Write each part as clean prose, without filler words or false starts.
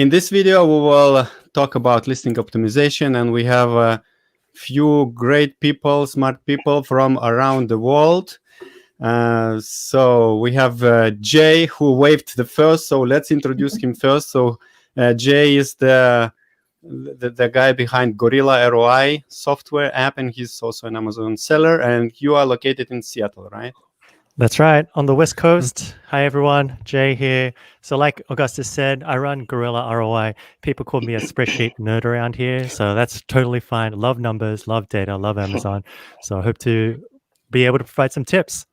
In this video, we will talk about listing optimization, and we have a few great people, smart people from around the world. So we have Jae, who waved the first. So let's introduce him first. So Jae is the guy behind Gorilla ROI software app, and he's also an Amazon seller. And you are located in Seattle, right? That's right, on the West Coast. Hi, everyone. Jay here. So like Augustus said, I run Gorilla ROI. People call me a spreadsheet nerd around here, so that's totally fine. Love numbers, love data, love Amazon. So I hope to be able to provide some tips.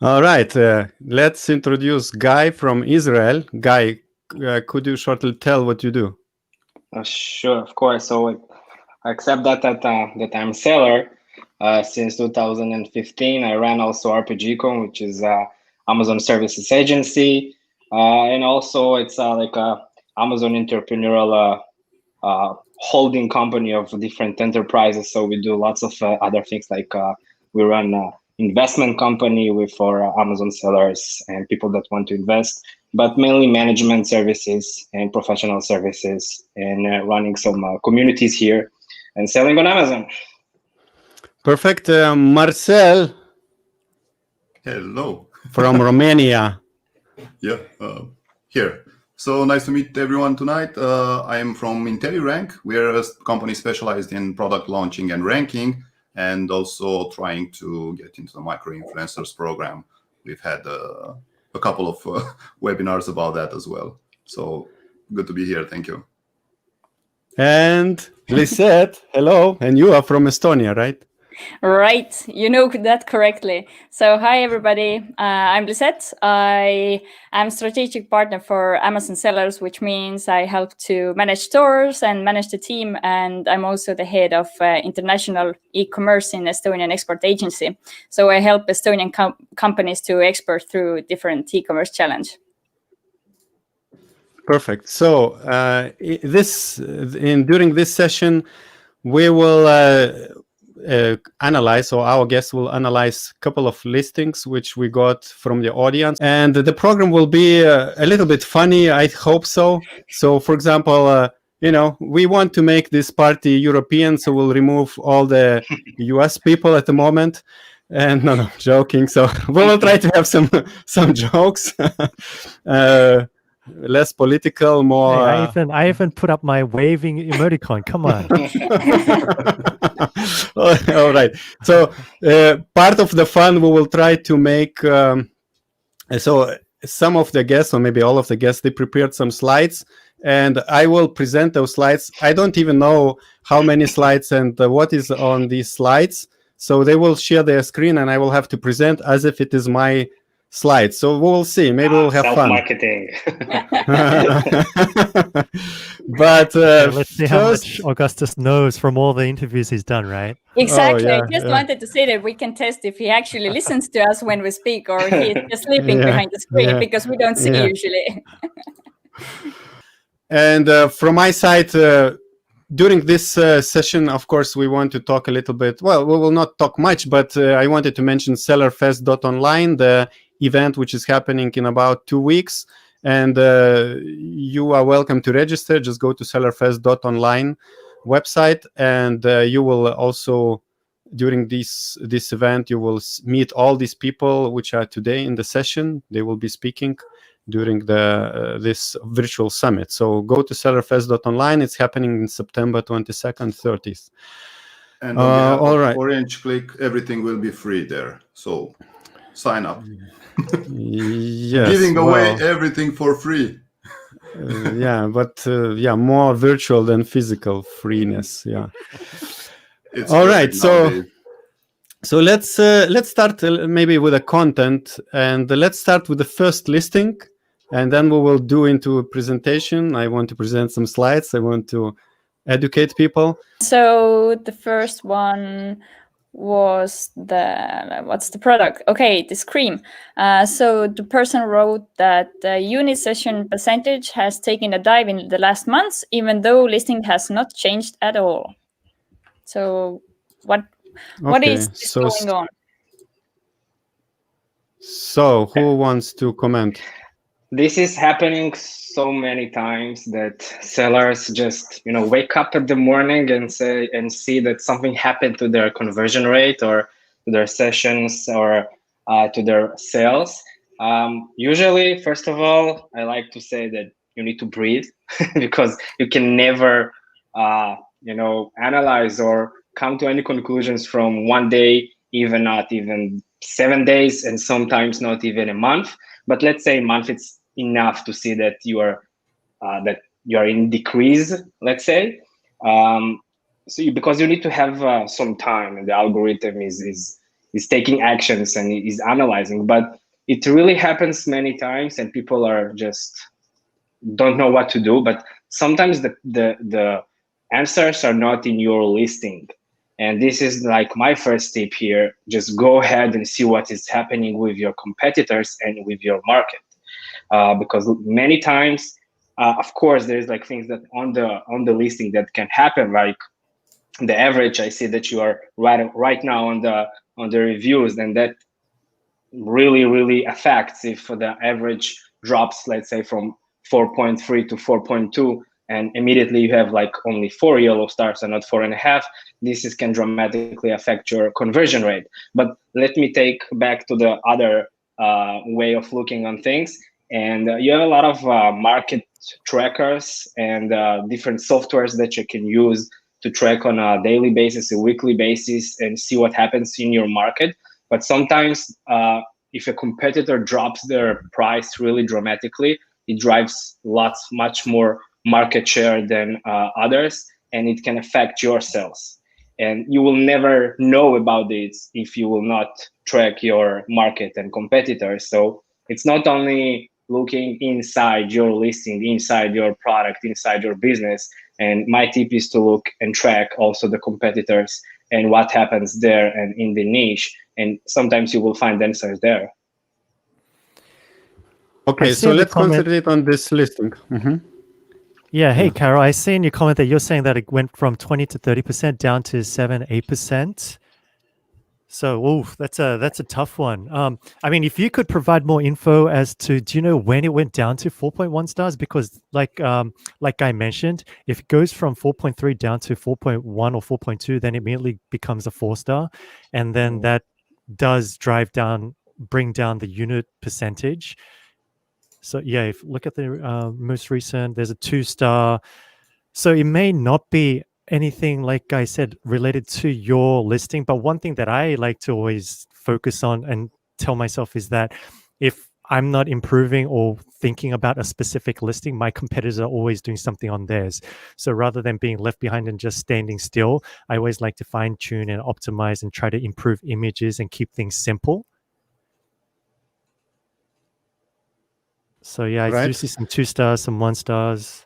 All right, let's introduce Guy from Israel. Guy, could you shortly tell what you do? Sure, of course. So I accept that I'm a seller. Since 2015, I ran also RPGcon, which is Amazon Services Agency, and also it's like a Amazon entrepreneurial holding company of different enterprises. So we do lots of other things, like we run investment company for Amazon sellers and people that want to invest, but mainly management services and professional services, and running some communities here and selling on Amazon. Perfect. Marcel. Hello. From Romania. Yeah, here. So nice to meet everyone tonight. I am from IntelliRank. We're a company specialized in product launching and ranking, and also trying to get into the micro-influencers program. We've had a couple of webinars about that as well. So good to be here. Thank you. And Lisette, hello. And you are from Estonia, right? Right, you know that correctly. So hi everybody, I'm Lisette. I am strategic partner for Amazon sellers, which means I help to manage stores and manage the team, and I'm also the head of international e-commerce in Estonian export agency. So I help Estonian companies to export through different e-commerce challenge. Perfect. So during this session, we will analyze, so our guests will analyze a couple of listings which we got from the audience, and the program will be a little bit funny. I hope so. So for example, we want to make this party European, so we'll remove all the US people at the moment. And no, joking. So we will try to have some jokes. Less political, more. Hey, I even put up my waving emoticon. Come on. All right. So part of the fun, we will try to make. So some of the guests, or maybe all of the guests, they prepared some slides, and I will present those slides. I don't even know how many slides and what is on these slides. So they will share their screen, and I will have to present as if it is my slides. So we'll see. Maybe we'll have fun. Self-marketing. But let's see how much Augustus knows from all the interviews he's done, right? Exactly. I just wanted to say that we can test if he actually listens to us when we speak, or he's just sleeping behind the screen, because we don't see usually. And from my side, during this session, of course, we want to talk a little bit. Well, we will not talk much, but I wanted to mention sellerfest.online, the event which is happening in about 2 weeks. And you are welcome to register. Just go to sellerfest.online website, and you will also, during this event, you will meet all these people which are today in the session. They will be speaking during this virtual summit. So go to sellerfest.online. It's happening in September 22nd, 30th. And on all right. Orange Klik, everything will be free there. So sign up. Yes, giving away everything for free. But more virtual than physical freeness. Yeah. It's all right. Nowadays. So let's start maybe with the content, and let's start with the first listing, and then we will do into a presentation. I want to present some slides. I want to educate people. So the first one was what's the product? Okay, this cream. So the person wrote that the unit session percentage has taken a dive in the last months, even though listing has not changed at all. So what is this going on? So who wants to comment? This is happening so many times that sellers just, wake up in the morning and see that something happened to their conversion rate or to their sessions or to their sales. Usually, first of all, I like to say that you need to breathe because you can never, analyze or come to any conclusions from one day, even not even 7 days, and sometimes not even a month. But let's say a month, it's enough to see that you are in decrease, let's say. Because you need to have some time, and the algorithm is taking actions and is analyzing. But it really happens many times, and people are just don't know what to do. But sometimes the answers are not in your listing. And this is like my first tip here. Just go ahead and see what is happening with your competitors and with your market. Because many times, of course, there's like things that on the listing that can happen, like the average. I see that you are right now on the reviews, and that really affects if the average drops, let's say from 4.3 to 4.2, and immediately you have like only 4 yellow stars and not 4.5. This can dramatically affect your conversion rate. But let me take back to the other way of looking on things. And you have a lot of market trackers and different softwares that you can use to track on a daily basis, a weekly basis, and see what happens in your market. But sometimes if a competitor drops their price really dramatically, it drives much more market share than others, and it can affect your sales. And you will never know about this if you will not track your market and competitors. So it's not only looking inside your listing, inside your product, inside your business. And my tip is to look and track also the competitors and what happens there and in the niche. And sometimes you will find answers there. Okay, so let's concentrate on this listing. Yeah, hey, Carol, I see in your comment that you're saying that it went from 20 to 30% down to 7-8%. So, that's a tough one. I mean, if you could provide more info as to, do you know when it went down to 4.1 stars? Because like Guy mentioned, if it goes from 4.3 down to 4.1 or 4.2, then it immediately becomes a 4-star. And then that does bring down the unit percentage. So yeah, if look at the most recent, there's a 2-star. So it may not be anything, like I said, related to your listing. But one thing that I like to always focus on and tell myself is that if I'm not improving or thinking about a specific listing, my competitors are always doing something on theirs. So rather than being left behind and just standing still, I always like to fine tune and optimize and try to improve images and keep things simple. So yeah, I do see some 2-stars, some 1-stars.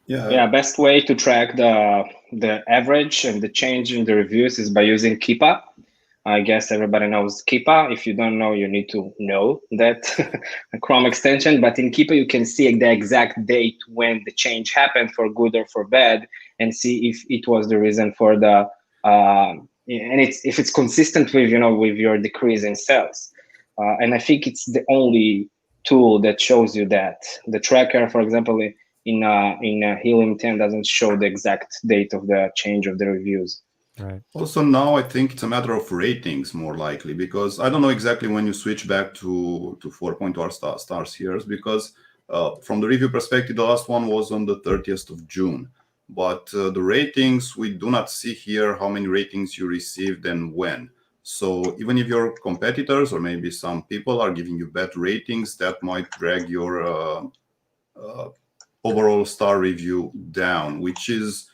Yeah, best way to track the average and the change in the reviews is by using Keepa. I guess everybody knows Keepa. If you don't know, you need to know that Chrome extension. But in Keepa, you can see the exact date when the change happened, for good or for bad, and see if it was the reason for the and if it's consistent with with your decrease in sales. And I think it's the only tool that shows you that. The tracker, for example, in Helium 10 doesn't show the exact date of the change of the reviews. Right. Also now I think it's a matter of ratings more likely, because I don't know exactly when you switch back to 4.2 stars here, because from the review perspective, the last one was on the 30th of June. But the ratings, we do not see here how many ratings you received and when. So even if your competitors or maybe some people are giving you bad ratings, that might drag your overall star review down, which is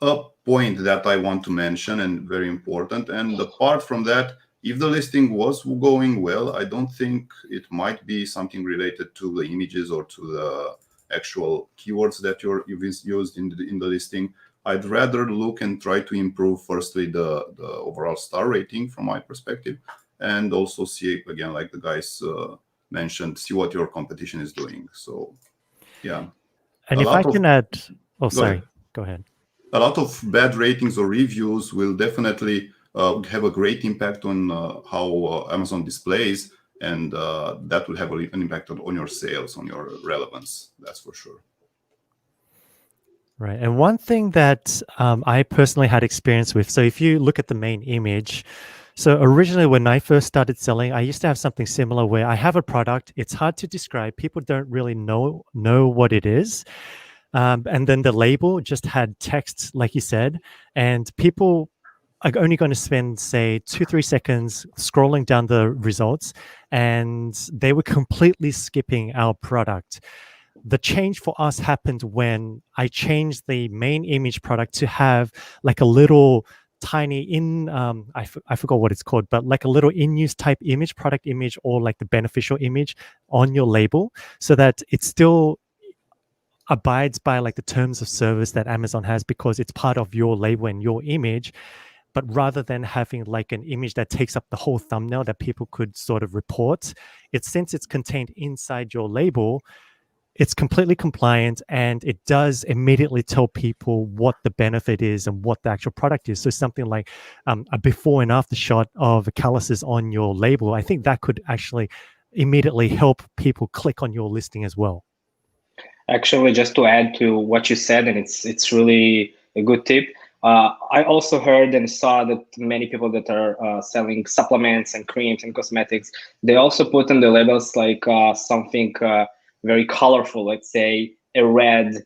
a point that I want to mention and very important. And apart from that, if the listing was going well, I don't think it might be something related to the images or to the actual keywords that you've used in the listing. I'd rather look and try to improve firstly the overall star rating from my perspective, and also see, again, like the guys mentioned, see what your competition is doing. So yeah. And if I can add, go ahead. A lot of bad ratings or reviews will definitely have a great impact on how Amazon displays. and that will have an impact on your sales, on your relevance. That's for sure. Right. And one thing that I personally had experience with, so if you look at the main image, so originally when I first started selling, I used to have something similar where I have a product, it's hard to describe, people don't really know what it is. And then the label just had text, like you said, and people are only going to spend, say, 2-3 seconds scrolling down the results, and they were completely skipping our product. The change for us happened when I changed the main image product to have like a little tiny I forgot what it's called, but like a little in-use type image, product image, or like the beneficial image on your label, so that it still abides by like the terms of service that Amazon has, because it's part of your label and your image. But rather than having like an image that takes up the whole thumbnail that people could sort of report, since it's contained inside your label, it's completely compliant, and it does immediately tell people what the benefit is and what the actual product is. So something like a before and after shot of calluses on your label, I think that could actually immediately help people click on your listing as well. Actually, just to add to what you said, and it's really a good tip. I also heard and saw that many people that are selling supplements and creams and cosmetics, they also put on the labels like something very colorful, let's say a red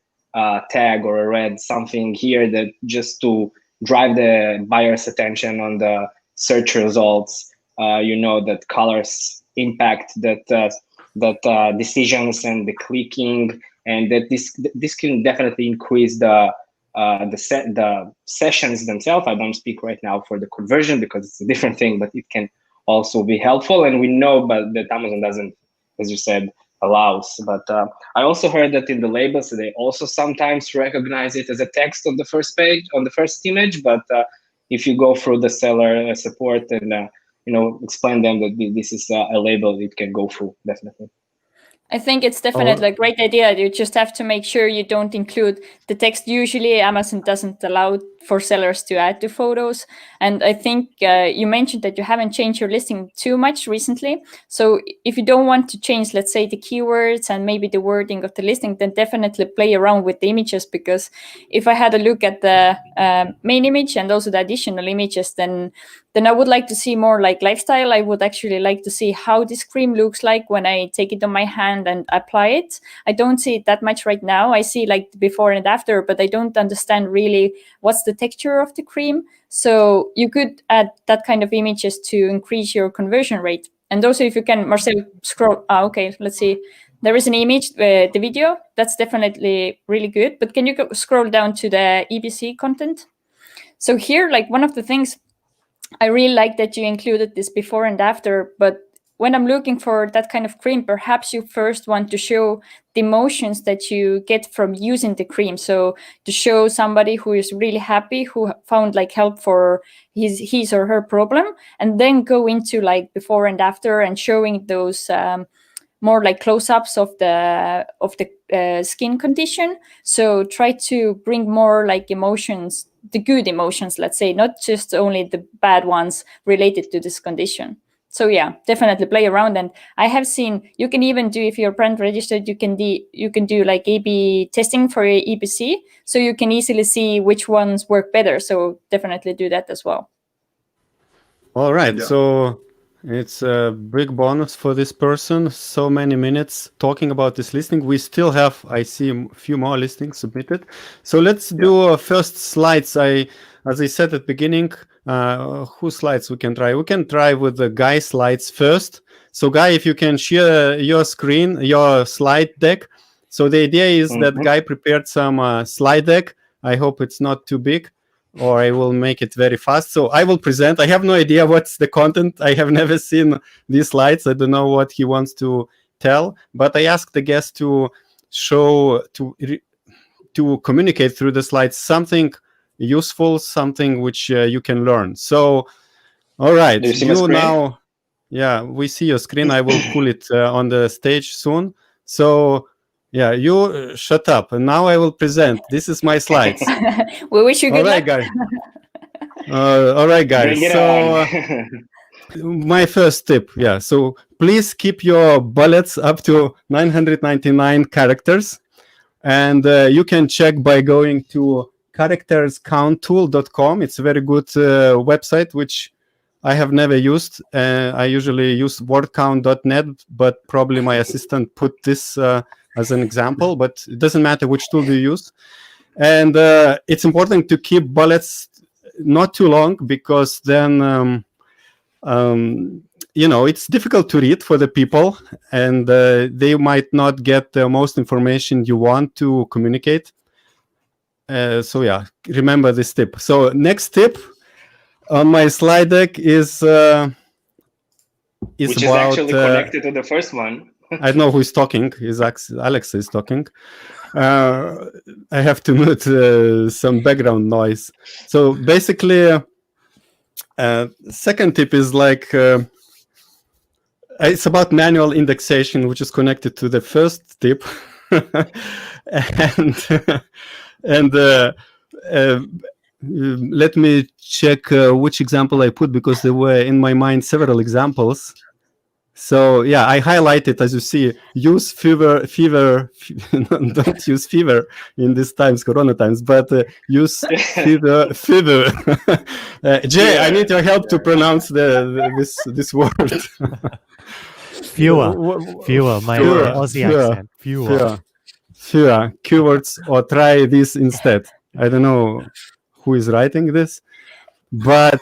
tag or a red something here, that just to drive the buyer's attention on the search results. That colors impact that decisions and the clicking, and that this can definitely increase the sessions themselves. I don't speak right now for the conversion because it's a different thing, but it can also be helpful. And we know that Amazon doesn't, as you said, allows. But I also heard that in the labels, they also sometimes recognize it as a text on the first page, on the first image. But if you go through the seller support and explain them that this is a label, it can go through, definitely. I think it's definitely a great idea. You just have to make sure you don't include the text. Usually Amazon doesn't allow for sellers to add to photos. And I think you mentioned that you haven't changed your listing too much recently. So if you don't want to change, let's say, the keywords and maybe the wording of the listing, then definitely play around with the images. Because if I had a look at the main image and also the additional images, then I would like to see more like lifestyle. I would actually like to see how this cream looks like when I take it on my hand and apply it. I don't see it that much right now. I see like the before and after, but I don't understand really what's the texture of the cream. So you could add that kind of images to increase your conversion rate. And also if you can, Marcel, scroll. Okay, let's see. There is an image, the video. That's definitely really good. But can you scroll down to the EBC content? So here, like one of the things, I really like that you included this before and after, but when I'm looking for that kind of cream, perhaps you first want to show the emotions that you get from using the cream. So to show somebody who is really happy, who found like help for his or her problem, and then go into like before and after and showing those more like close-ups of the skin condition. So try to bring more like emotions, the good emotions, let's say, not just only the bad ones related to this condition. So yeah, definitely play around. And I have seen you can even do, if you're brand registered, you can do like A/B testing for your EBC, so you can easily see which ones work better. So definitely do that as well. All right, yeah. So it's a big bonus for this person. So many minutes talking about this listing. We still have, I see, a few more listings submitted. So let's do first slides. As I said at the beginning, whose slides we can try? We can try with the Guy slides first. So Guy, if you can share your screen, your slide deck. So the idea is that Guy prepared some slide deck. I hope it's not too big, or I will make it very fast. So I will present. I have no idea what's the content. I have never seen these slides. I don't know what he wants to tell, but I asked the guest to show, to communicate through the slides something useful, something which you can learn. So, all right, you now, yeah, we see your screen. I will pull it on the stage soon. So, yeah, you shut up. And now I will present. This is my slides. We wish you good luck. All right, guys. So, My first tip, yeah. So please keep your bullets up to 999 characters. And you can check by going to characterscounttool.com. It's a very good website, which I have never used. I usually use wordcount.net, but probably my assistant put this as an example, but it doesn't matter which tool you use. And it's important to keep bullets not too long, because then you know, it's difficult to read for the people, and they might not get the most information you want to communicate. So yeah, remember this tip. So next tip on my slide deck is which about, is actually connected to the first one. I don't know who is talking. Is Alex is talking. I have to mute some background noise. So basically, second tip is like it's about manual indexation, which is connected to the first tip. and let me check which example I put, because there were in my mind several examples. So yeah, I highlighted, as you see, use fever. Don't use fever in these times, Corona times, but use fever. Jay, I need your help to pronounce this word. Fewer, my Aussie accent. Fewer. Keywords, or try this instead. I don't know who is writing this. But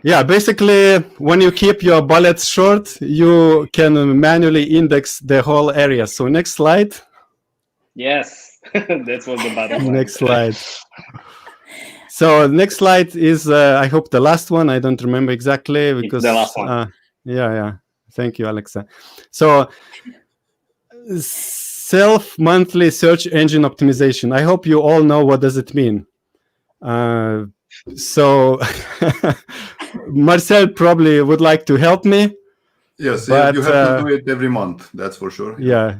yeah, basically, when you keep your bullets short, you can manually index the whole area. So next slide. Yes, that's what the bottom line. Next slide. So next slide is, I hope, the last one. I don't remember exactly, because it's the last one. Yeah. Thank you, Alexa. So self-monthly search engine optimization. I hope you all know what does it mean. So Marcel probably would like to help me. Yes, but, you have to do it every month, that's for sure. Yeah,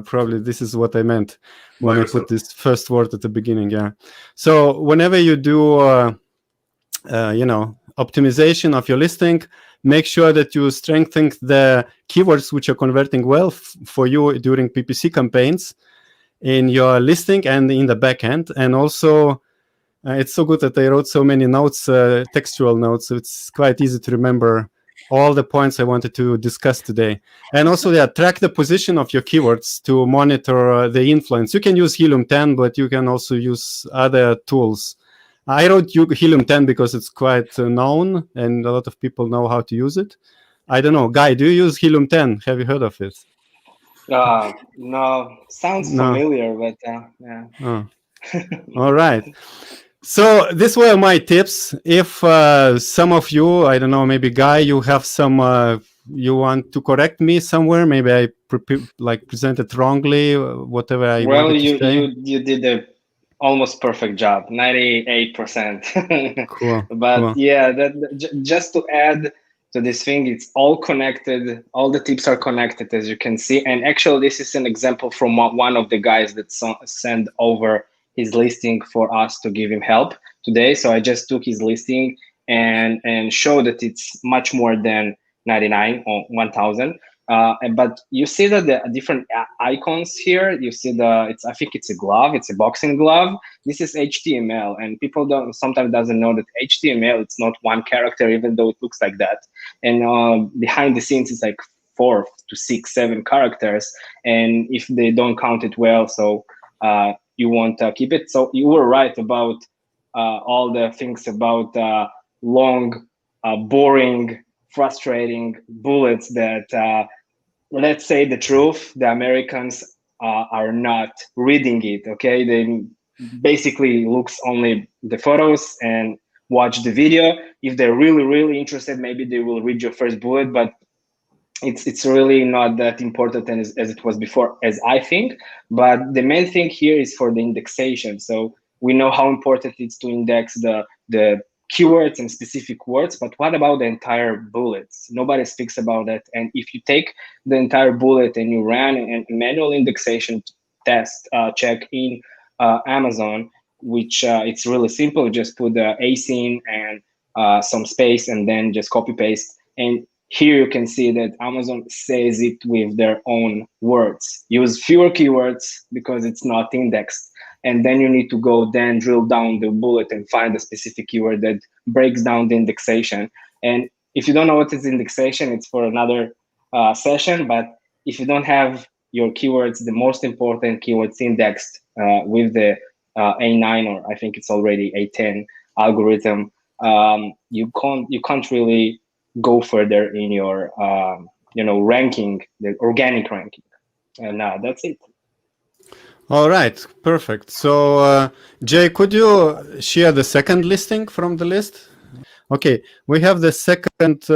probably this is what I meant when I put this first word at the beginning. Yeah. So whenever you do, you know, optimization of your listing, make sure that you strengthen the keywords which are converting well for you during PPC campaigns in your listing and in the backend. And also, it's so good that I wrote so many notes, textual notes. So it's quite easy to remember all the points I wanted to discuss today. And also, yeah, track the position of your keywords to monitor the influence. You can use Helium 10, but you can also use other tools. I wrote Helium 10 because it's quite known and a lot of people know how to use it. I don't know. Guy, do you use Helium 10? Have you heard of it? No, sounds familiar, but yeah. Oh. All right. So these were my tips. If some of you, I don't know, maybe Guy, you have some, you want to correct me somewhere, maybe I presented wrongly, whatever I wanted to say. You did a almost perfect job, 98%. Cool. But cool. yeah, just to add to this thing, it's all connected. All the tips are connected, as you can see. And actually, this is an example from one of the guys that sent over his listing for us to give him help today. So I just took his listing and showed that it's much more than 99 or 1000. But you see that the different icons here, you see I think it's a glove, it's a boxing glove. This is HTML, and people sometimes doesn't know that HTML, it's not one character, even though it looks like that. And behind the scenes, it's like 4 to 6, 7 characters. And if they don't count it well, so you won't keep it. So you were right about all the things about long, boring, frustrating bullets that, let's say the truth, the Americans are not reading it, okay? They basically looks only the photos and watch the video. If they're really, really interested, maybe they will read your first bullet, but it's really not that important as it was before, as I think. But the main thing here is for the indexation. So we know how important it is to index the keywords and specific words, but what about the entire bullets? Nobody speaks about that. And if you take the entire bullet and you run a manual indexation test check in Amazon, which it's really simple, just put the async and some space and then just copy paste. And here you can see that Amazon says it with their own words. Use fewer keywords because it's not indexed. And then you need to go then drill down the bullet and find a specific keyword that breaks down the indexation. And if you don't know what is indexation, it's for another session. But if you don't have your keywords, the most important keywords indexed with the A9, or I think it's already A10 algorithm, you can't really go further in your ranking, the organic ranking. And that's it. All right, perfect. So Jay, could you share the second listing from the list? Okay, we have the second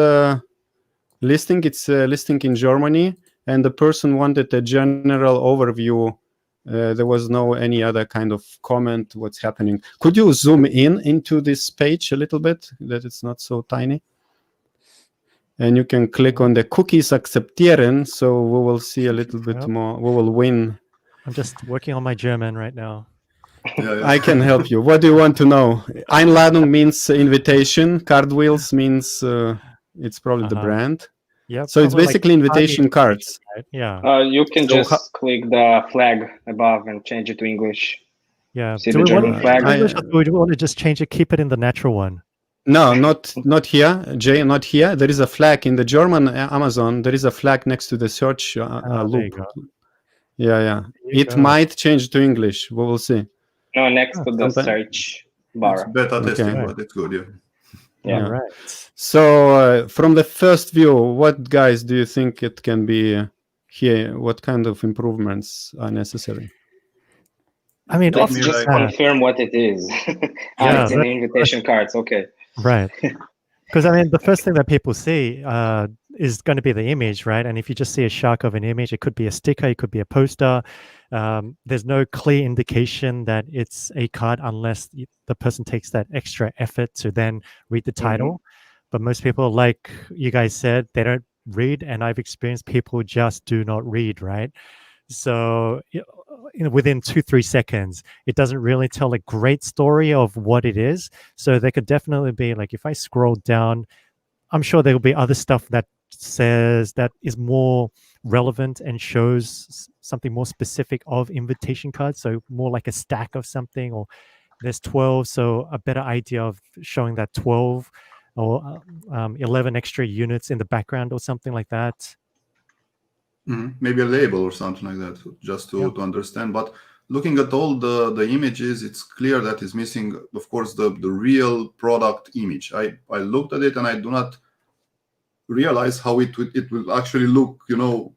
listing. It's a listing in Germany, and the person wanted a general overview. There was no any other kind of comment what's happening. Could you zoom in into this page a little bit, that it's not so tiny? And you can click on the cookies akzeptieren, so we will see a little bit more. We will win. I'm just working on my German right now. I can help you. What do you want to know? Einladung means invitation. Cardwheels means it's probably the brand. Yeah. So it's basically like invitation cards. Right? Yeah. You can just click the flag above and change it to English. Yeah. See the German flag? Do we want to just change it, keep it in the natural one? No, not here, Jay, not here. There is a flag in the German Amazon. There is a flag next to the search loop. Yeah. It might change to English. We will see. No, next to the search bar. It's beta testing, but it's good, yeah. All right. So from the first view, what guys do you think it can be here? What kind of improvements are necessary? I mean, let's just confirm what it is. It's an invitation cards. Okay. Right. Because I mean, the first thing that people see is going to be the image, right? And if you just see a shark of an image, it could be a sticker, it could be a poster. There's no clear indication that it's a card unless the person takes that extra effort to then read the title. But most people, like you guys said, they don't read, and I've experienced people just do not read, right? So within 2-3 seconds, it doesn't really tell a great story of what it is. So there could definitely be, like, if I scroll down, I'm sure there will be other stuff that says that is more relevant and shows something more specific of invitation cards. So more like a stack of something, or there's 12. So a better idea of showing that 12 or 11 extra units in the background or something like that. Maybe a label or something like that, just to understand. But looking at all the images, it's clear that is missing, of course, the real product image. I looked at it and I do not realize how it will actually look,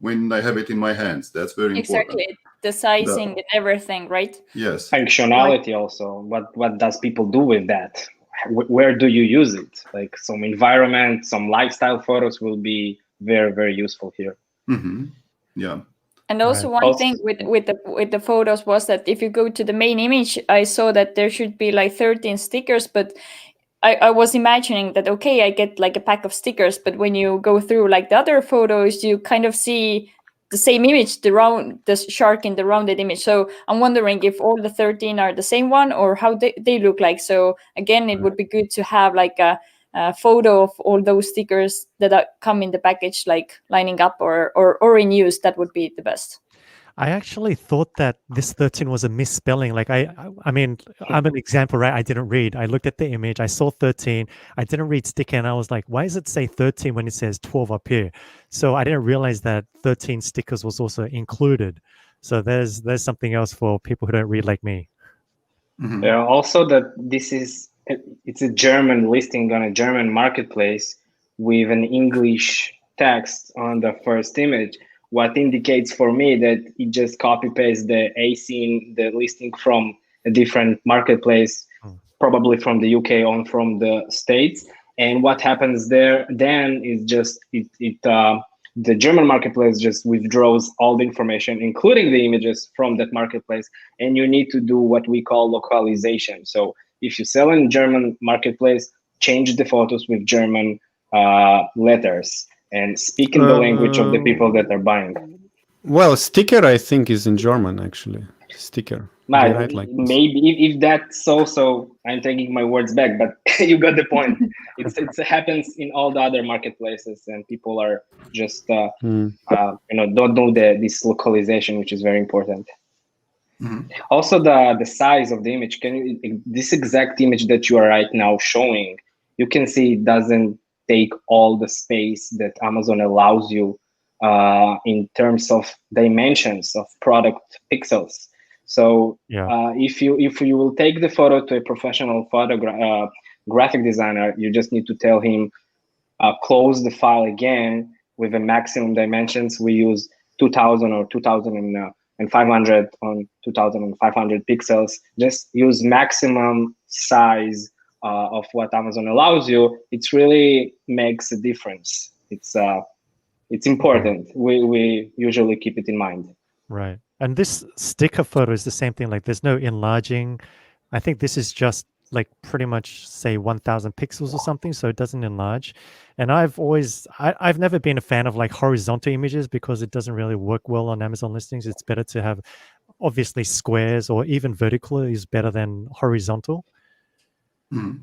when I have it in my hands. That's very important. Exactly, the sizing and everything, right? Yes. Functionality also. What does people do with that? Where do you use it? Like some environment, some lifestyle photos will be very, very useful here. Yeah. And also one thing with the photos was that if you go to the main image, I saw that there should be like 13 stickers, but I was imagining that, okay, I get like a pack of stickers, but when you go through like the other photos, you kind of see the same image, the shark in the rounded image. So I'm wondering if all the 13 are the same one or how they look like. So again, it would be good to have like a photo of all those stickers that come in the package, like lining up or in use. That would be the best. I actually thought that this 13 was a misspelling. Like I mean, I'm an example, right? I didn't read. I looked at the image. I saw 13. I didn't read sticker, and I was like, why does it say 13 when it says 12 up here? So I didn't realize that 13 stickers was also included. So there's something else for people who don't read like me. Yeah. Also, that it's a German listing on a German marketplace with an English text on the first image. What indicates for me that it just copy paste the scene, the listing from a different marketplace, probably from the UK or from the States. And what happens there then is just the German marketplace just withdraws all the information, including the images from that marketplace. And you need to do what we call localization. So if you sell in German marketplace, change the photos with German letters and speak in the language of the people that are buying. Well, sticker, I think, is in German, actually. sticker. But Right, like this. maybe if that's so, I'm taking my words back, but you got the point. It happens in all the other marketplaces, and people are just don't know this localization, which is very important. Also, the size of the image. This exact image that you are right now showing, you can see it doesn't take all the space that Amazon allows you in terms of dimensions of product pixels. So if you will take the photo to a professional graphic designer, you just need to tell him close the file again with the maximum dimensions. We use 2000 or 2500 on 2500 pixels. Just use maximum size of what Amazon allows you. It really makes a difference. It's important. We usually keep it in mind. Right. And this sticker photo is the same thing. Like there's no enlarging. I think this is just like pretty much say 1000 pixels or something. So it doesn't enlarge. And I've never been a fan of like horizontal images because it doesn't really work well on Amazon listings. It's better to have obviously squares, or even vertical is better than horizontal.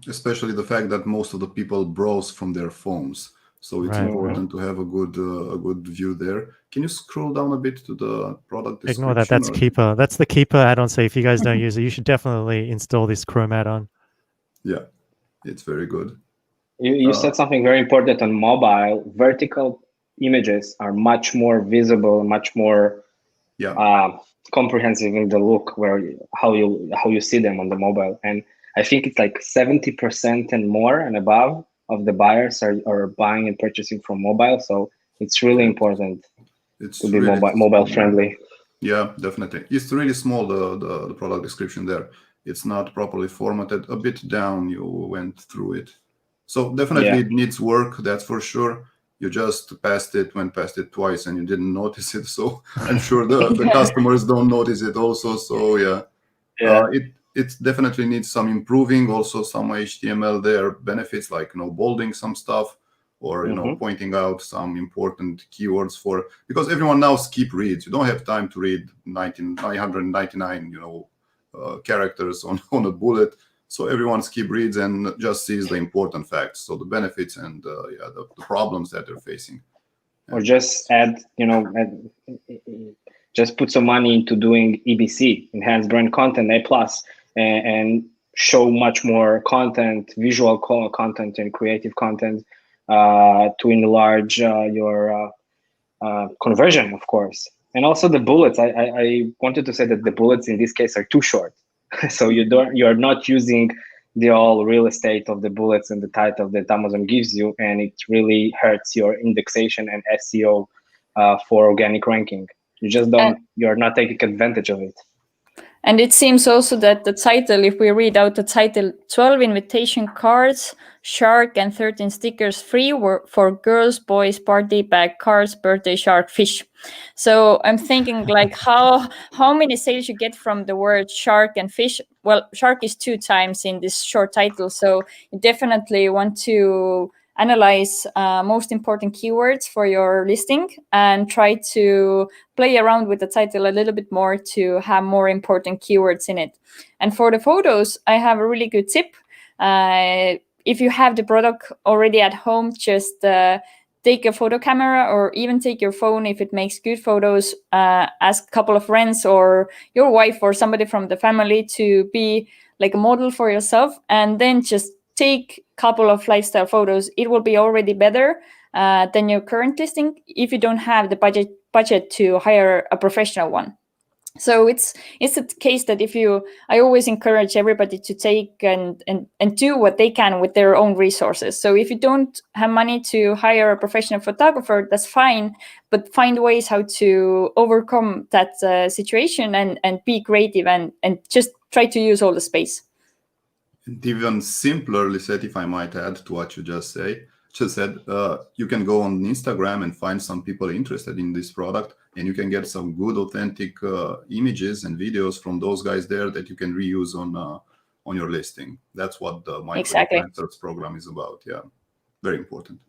Especially the fact that most of the people browse from their phones. So it's important to have a good view there. Can you scroll down a bit to the product description? Ignore that. That's Keeper. That's the Keeper add-on. So if you guys don't use it, you should definitely install this Chrome add-on. Yeah, it's very good. You said something very important on mobile. Vertical images are much more visible, much more comprehensive in the look, how you see them on the mobile. And I think it's like 70% and more and above of the buyers are buying and purchasing from mobile. So it's really important to be really mobile friendly. Yeah, definitely. It's really small, the product description there. It's not properly formatted. A bit down, you went through it. So definitely it needs work, that's for sure. You just went past it twice and you didn't notice it. So I'm sure the customers don't notice it also. So it definitely needs some improving. Also some HTML there benefits, like bolding some stuff, or pointing out some important keywords because everyone now skip reads. You don't have time to read 999 characters on a bullet. So everyone skip reads and just sees the important facts. So the benefits and the problems that they're facing. Or just just put some money into doing EBC, Enhanced Brand Content, A+, and show much more content, visual content and creative content to enlarge your conversion, of course. And also the bullets. I wanted to say that the bullets in this case are too short. So you're not using the all real estate of the bullets and the title that Amazon gives you, and it really hurts your indexation and SEO for organic ranking. You're not taking advantage of it. And it seems also that the title, if we read out the title, 12 invitation cards, shark, and 13 stickers free for girls, boys, party bag, cards, birthday, shark, fish. So I'm thinking like how many sales you get from the word shark and fish. Well, shark is 2 times in this short title. So you definitely want to analyze most important keywords for your listing and try to play around with the title a little bit more to have more important keywords in it. And for the photos, I have a really good tip. If you have the product already at home, just take a photo camera, or even take your phone if it makes good photos. Ask a couple of friends or your wife or somebody from the family to be like a model for yourself, and then just take a couple of lifestyle photos. It will be already better than your current listing if you don't have the budget to hire a professional one. So it's a case that I always encourage everybody to take and do what they can with their own resources. So if you don't have money to hire a professional photographer, that's fine, but find ways how to overcome that situation and be creative and just try to use all the space. And even simpler, Lisette, if I might add to what you just said, you can go on Instagram and find some people interested in this product, and you can get some good authentic images and videos from those guys there that you can reuse on your listing. That's what the micro-influencers program is about. Yeah, very important.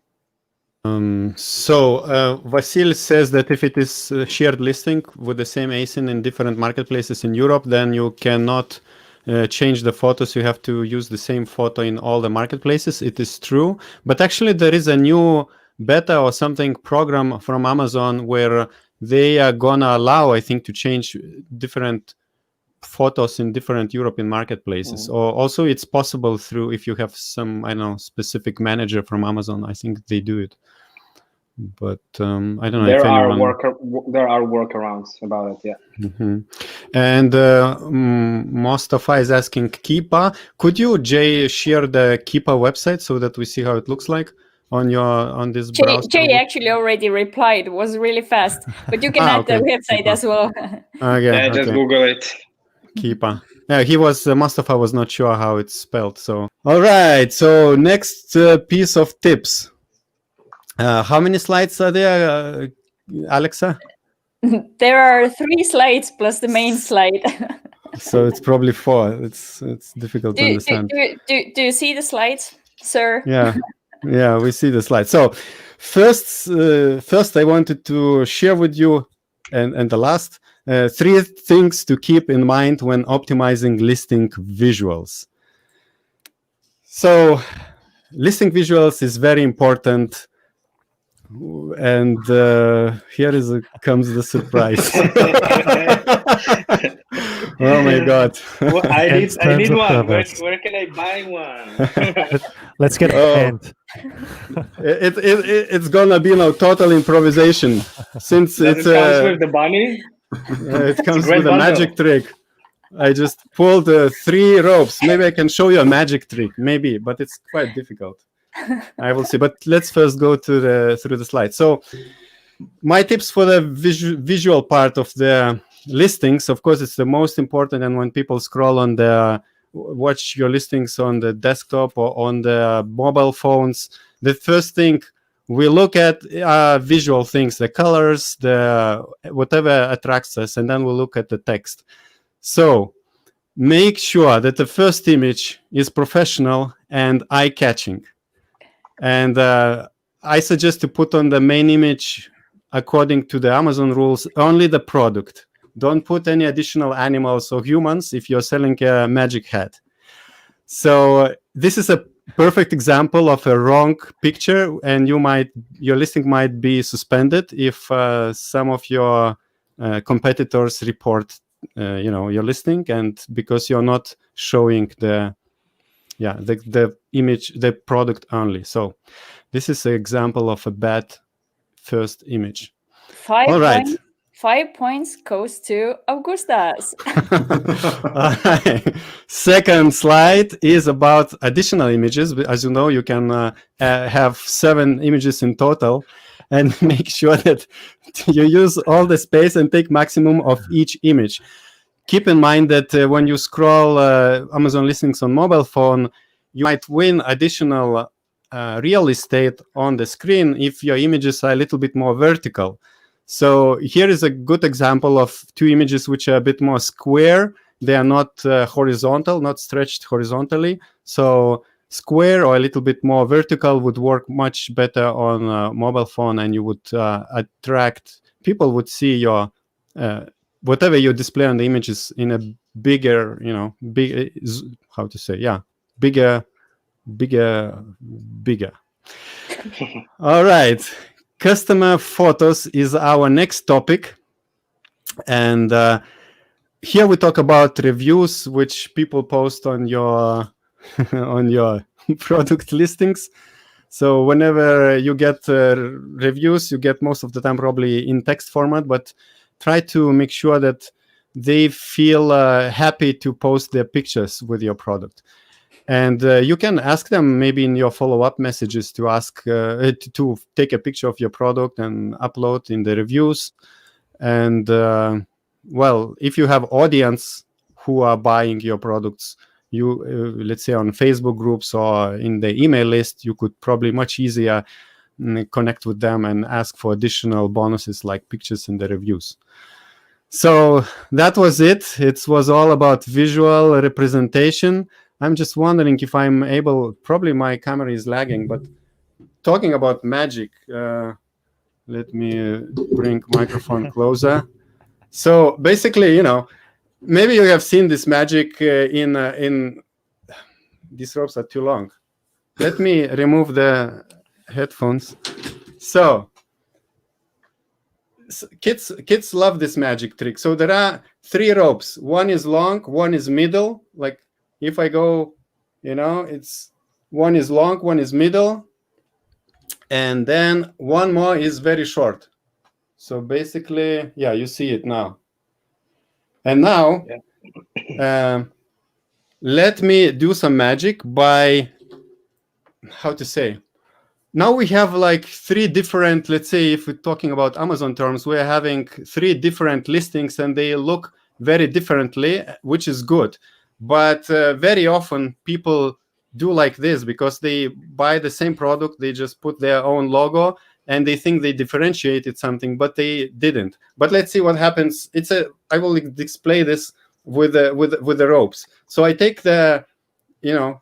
Vasil says that if it is a shared listing with the same ASIN in different marketplaces in Europe, then you cannot change the photos. You have to use the same photo in all the marketplaces. It is true, but actually there is a new beta or something program from Amazon where they are gonna allow, I think, to change different photos in different European marketplaces. Or also it's possible through, if you have some, I don't know, specific manager from Amazon, I think they do it. But I don't know there if are anyone... there are workarounds about it. Yeah. And Mustafa is asking Keepa. Could you, Jay, share the Keepa website so that we see how it looks like on this browser? Jay actually already replied. It was really fast, but you can add the website Keepa as well. Yeah, just Google it. Keepa. Yeah, Mustafa was not sure how it's spelled. So all right. So next piece of tips. How many slides are there, Alexa? There are 3 slides plus the main slide. So it's probably 4. It's difficult to understand. Do you see the slides, sir? Yeah, we see the slides. So first I wanted to share with you, and the last 3 things to keep in mind when optimizing listing visuals. So listing visuals is very important. And here comes the surprise. Oh my God! Well, I need one. Where can I buy one? Let's get the hand. It's gonna be total improvisation, since it comes with the bunny. It comes with a magic trick. I just pulled 3 ropes. Maybe I can show you a magic trick, maybe, but it's quite difficult. I will see, but let's first go through the slides. So my tips for the visual part of the listings, of course, it's the most important. And when people scroll on watch your listings on the desktop or on the mobile phones, the first thing we look at are visual things, the colors, the whatever attracts us, and then we'll look at the text. So make sure that the first image is professional and eye-catching. And I suggest to put on the main image, according to the Amazon rules, only the product. Don't put any additional animals or humans if you're selling a magic hat. So this is a perfect example of a wrong picture, and your listing might be suspended if some of your competitors report your listing, and because you're not showing the image, the product only. So this is an example of a bad first image. 5 points goes to Augustas. Second slide is about additional images. As you know, you can have 7 images in total, and make sure that you use all the space and take maximum of each image. Keep in mind that when you scroll Amazon listings on mobile phone, you might win additional real estate on the screen if your images are a little bit more vertical. So here is a good example of 2 images which are a bit more square. They are not horizontal, not stretched horizontally. So square or a little bit more vertical would work much better on a mobile phone, and you would attract, people would see your whatever you display on the images in a bigger, bigger. All right. Customer photos is our next topic. And here we talk about reviews, which people post on your on your product listings. So whenever you get reviews, you get most of the time probably in text format, but try to make sure that they feel happy to post their pictures with your product. And you can ask them maybe in your follow-up messages to ask to take a picture of your product and upload in the reviews. And well, if you have audience who are buying your products, you let's say on Facebook groups or in the email list, you could probably much easier connect with them and ask for additional bonuses like pictures in the reviews. So that was it. It was all about visual representation. I'm just wondering if I'm able, probably my camera is lagging, but talking about magic, let me bring microphone closer. So basically, maybe you have seen this magic in these ropes are too long. Let me remove the headphones. So kids love this magic trick. So there are 3 ropes. One is long, one is middle. Like if I go, it's one is long, one is middle, and then one more is very short. So basically, yeah, you see it now. And now, let me do some magic by, how to say, now we have like 3 different, let's say if we're talking about Amazon terms, we're having 3 different listings and they look very differently, which is good. But very often people do like this because they buy the same product, they just put their own logo and they think they differentiated something, but they didn't. But let's see what happens. I will display this with the ropes. So I take the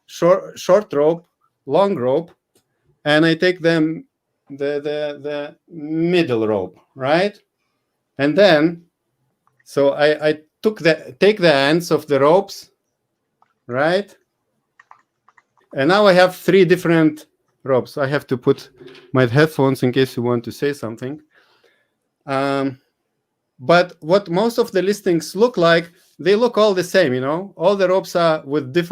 short rope, long rope, and I take them the middle rope, right? And then so I take the ends of the ropes, right? And now I have 3 different ropes. I have to put my headphones in case you want to say something. But what most of the listings look like, they look all the same, all the ropes are with the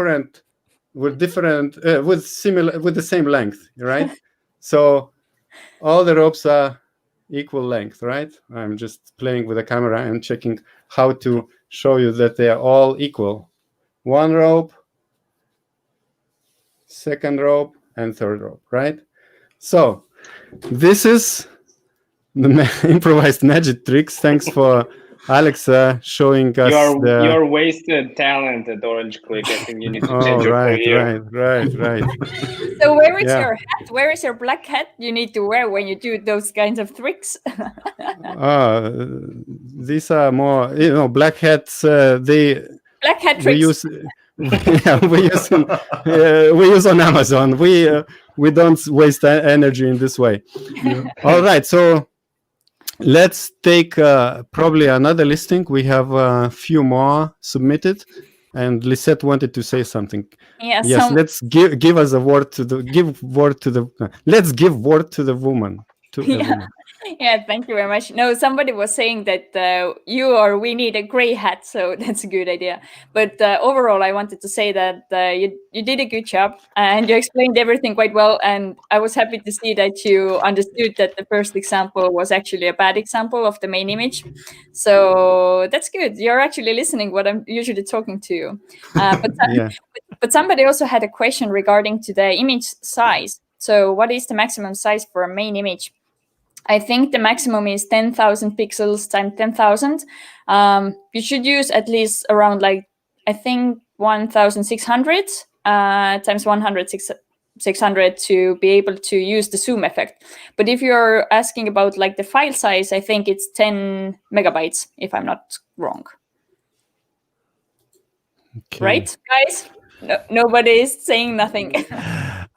same length, right? So all the ropes are equal length, right? I'm just playing with the camera and checking how to show you that they are all equal. 1 rope, 2nd rope, and 3rd rope, right? So this is the improvised magic tricks. Thanks for Alexa showing us your wasted talent at Orange Klik. I think you need to change your career. Right. So where is your hat? Where is your black hat you need to wear when you do those kinds of tricks? These are more, black hats. Black hat tricks. We use on Amazon. We don't waste energy in this way. Yeah. All right, so let's take probably another listing. We have a few more submitted, and Lisette wanted to say something. Yes. Let's give us a word to the. Let's give word to the woman. Yeah, thank you very much. No, somebody was saying that you or we need a gray hat, so that's a good idea. But overall, I wanted to say that you did a good job and you explained everything quite well. And I was happy to see that you understood that the first example was actually a bad example of the main image. So that's good. You're actually listening what I'm usually talking to you. But somebody also had a question regarding to the image size. So what is the maximum size for a main image? I think the maximum is 10,000 pixels times 10,000. You should use at least around 1,600 times 600 to be able to use the zoom effect. But if you're asking about the file size, I think it's 10 megabytes, if I'm not wrong. Okay. Right, guys? No, nobody is saying nothing.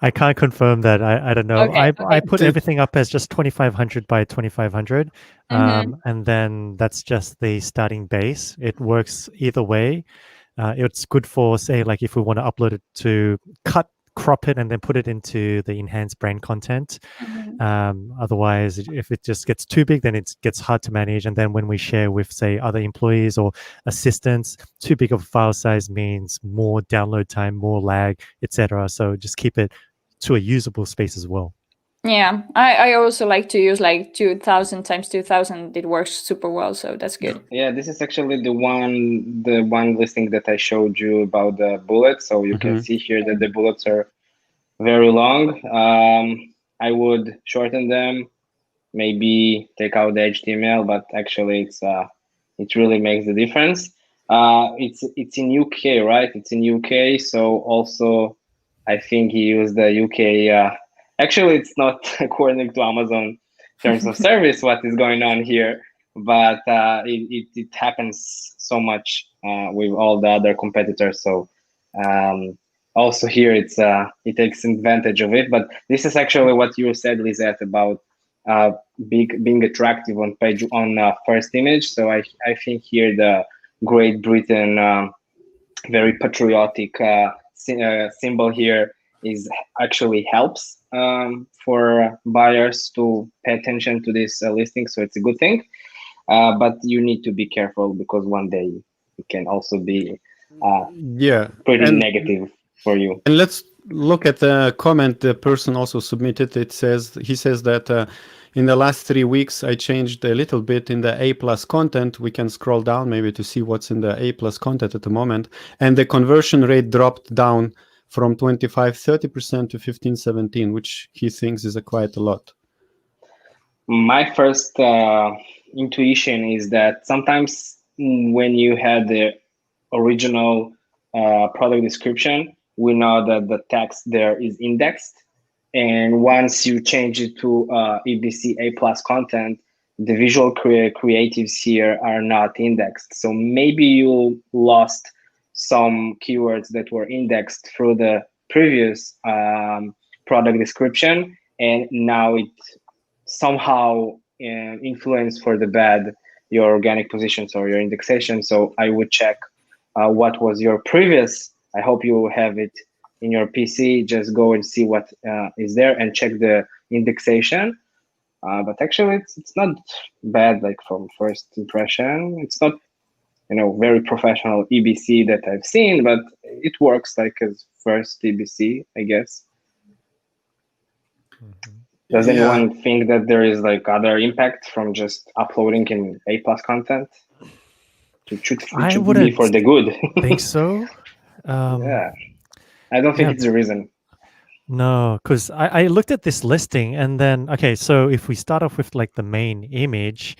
I can't confirm that. I don't know. Okay. I put everything up as just 2,500 by 2,500. And then that's just the starting base. It works either way. It's good for, say, if we want to upload it to crop it and then put it into the enhanced brand content. Otherwise, if it just gets too big, then it gets hard to manage. And then when we share with, say, other employees or assistants, too big of a file size means more download time, more lag, etc. So just keep it to a usable space as well. Yeah, I also like to use 2,000 times 2,000. It works super well, so that's good. Yeah, this is actually the one listing that I showed you about the bullets. So you can see here that the bullets are very long. I would shorten them, maybe take out the HTML, but actually it really makes the difference. It's in UK, right? It's in UK, so also I think he used the UK. Actually, it's not according to Amazon terms of service what is going on here, but it happens so much with all the other competitors. So also here it takes advantage of it. But this is actually what you said, Lisette, about being attractive on page on first image. So I think here the Great Britain very patriotic symbol here is actually helps for buyers to pay attention to this listing. So it's a good thing, but you need to be careful because one day it can also be pretty negative for you. And let's look at the comment the person also submitted. He says that in the last 3 weeks, I changed a little bit in the A+ content. We can scroll down maybe to see what's in the A+ content at the moment. And the conversion rate dropped down from 25-30% to 15-17, which he thinks is quite a lot. My first intuition is that sometimes when you had the original product description, we know that the text there is indexed. And once you change it to EBC A+ content, the visual creatives here are not indexed. So maybe you lost some keywords that were indexed through the previous product description, and now it somehow influenced for the bad your organic positions or your indexation. So I would check what was your previous. I hope you have it in your PC. Just go and see what is there and check the indexation. But actually, it's not bad. Like from first impression, it's not very professional EBC that I've seen, but it works like as first EBC, I guess. Does anyone think that there is like other impact from just uploading in A+ content? It should be for the good. Think so. Yeah, I don't think it's the reason. No, because I looked at this listing and then, okay, so if we start off with like the main image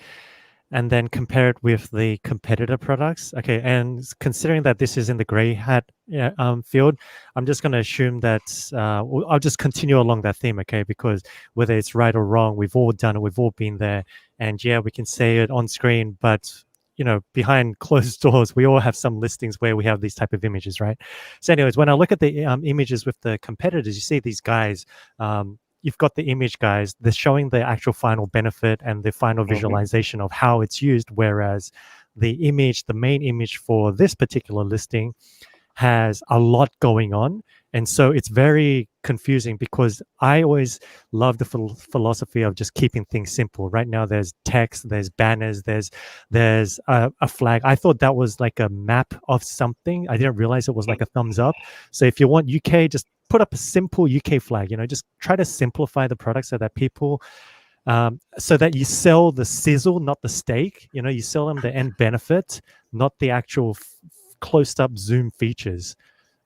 and then compare it with the competitor products, okay, and considering that this is in the gray hat field, I'm just going to assume that I'll just continue along that theme, okay, because whether it's right or wrong, we've all done it, we've all been there, and yeah, we can say it on screen, but behind closed doors, we all have some listings where we have these type of images, right? So anyways, when I look at the images with the competitors, you see these guys, you've got the image guys, they're showing the actual final benefit and the final visualization of how it's used, whereas the main image for this particular listing has a lot going on. And so it's very confusing because I always love the philosophy of just keeping things simple. Right now, there's text, there's banners, there's a flag. I thought that was like a map of something. I didn't realize it was like a thumbs up. So if you want UK, just put up a simple UK flag. Just try to simplify the product so that people, so that you sell the sizzle, not the steak. You sell them the end benefit, not the actual close up zoom features.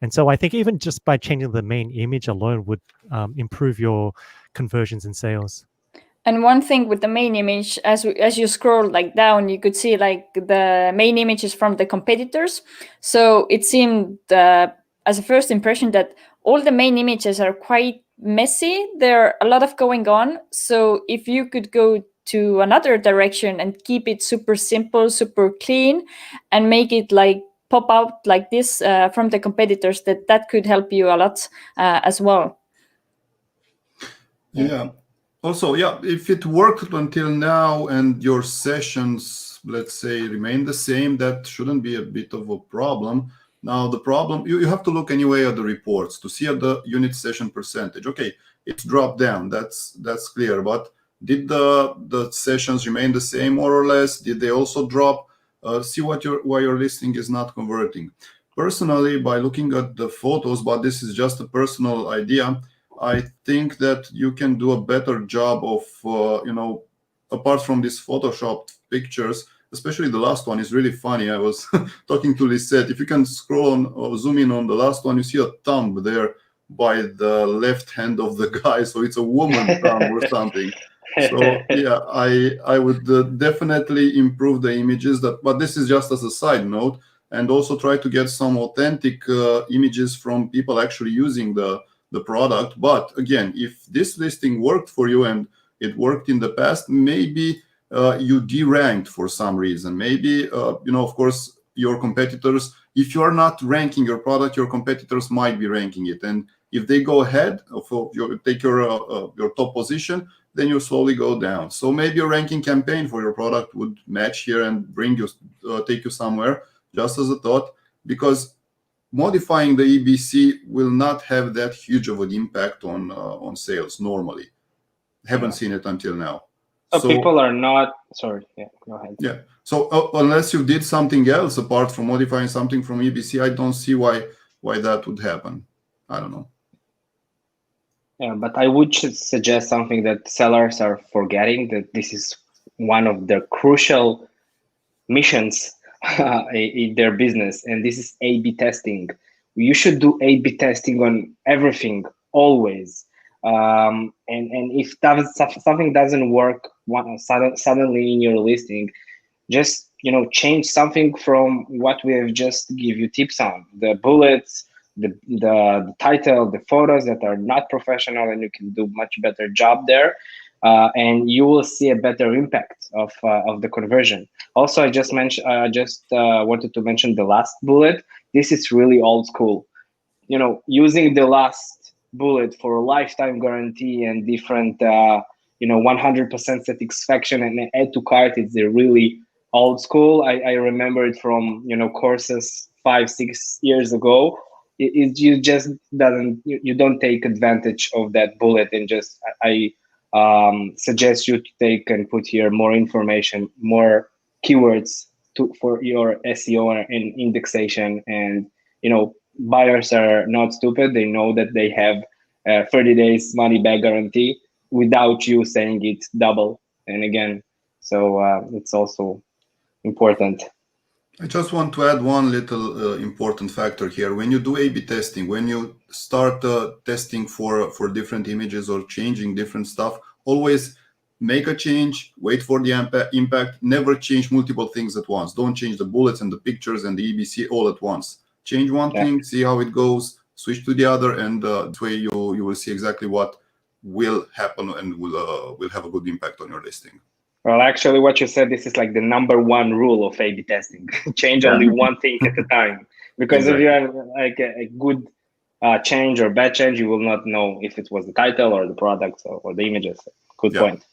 And so I think even just by changing the main image alone would improve your conversions and sales. And one thing with the main image, as you scroll like down, you could see like the main image is from the competitors. So it seemed as a first impression that all the main images are quite messy. There are a lot of going on. So if you could go to another direction and keep it super simple, super clean, and make it like pop out like this from the competitors, that could help you a lot as well. Yeah. Also, if it worked until now and your sessions, let's say, remain the same, that shouldn't be a bit of a problem. Now, the problem, you have to look anyway at the reports to see at the unit session percentage. Okay, it's dropped down. That's clear. But did the sessions remain the same more or less? Did they also drop? See why your listing is not converting. Personally, by looking at the photos, but this is just a personal idea, I think that you can do a better job of, apart from these Photoshopped pictures, especially the last one is really funny. I was talking to Lisette. If you can scroll on or zoom in on the last one, you see a thumb there by the left hand of the guy. So it's a woman thumb or something. So yeah, I would definitely improve the images, but this is just as a side note, and also try to get some authentic images from people actually using the product. But again, if this listing worked for you and it worked in the past, maybe you deranked for some reason. Maybe of course, your competitors. If you are not ranking your product, your competitors might be ranking it, and if they go ahead of take your top position, then you slowly go down. So maybe a ranking campaign for your product would match here and bring you, take you somewhere, just as a thought, because modifying the EBC will not have that huge of an impact on sales normally. Haven't seen it until now. So people are not, sorry, yeah, go ahead. Yeah, so unless you did something else apart from modifying something from EBC, I don't see why that would happen. I don't know. Yeah, but I would suggest something that sellers are forgetting, that this is one of their crucial missions in their business, and this is A/B testing. You should do A/B testing on everything, always. And if something doesn't work suddenly in your listing, just change something from what we have just give you tips on, the bullets, the title, the photos that are not professional, and you can do much better job there, and you will see a better impact of the conversion. Also, I just wanted to mention the last bullet. This is really old school. Using the last bullet for a lifetime guarantee and different 100% satisfaction and add to cart, it's a really old school. I remember it from courses 5-6 years ago. You don't take advantage of that bullet, and just I suggest you to take and put here more information, more keywords for your SEO and indexation. And buyers are not stupid. They know that they have 30 days money back guarantee without you saying it double and again. So it's also important. I just want to add one little important factor here. When you do A/B testing, when you start testing for different images or changing different stuff, always make a change, wait for the impact, never change multiple things at once. Don't change the bullets and the pictures and the EBC all at once. Change one thing, see how it goes, switch to the other, and this way you will see exactly what will happen and will have a good impact on your listing. Well, actually, what you said, this is like the #1 rule of A/B testing. Change only one thing at a time. Because if you have like a good change or bad change, you will not know if it was the title or the product or the images. Good point.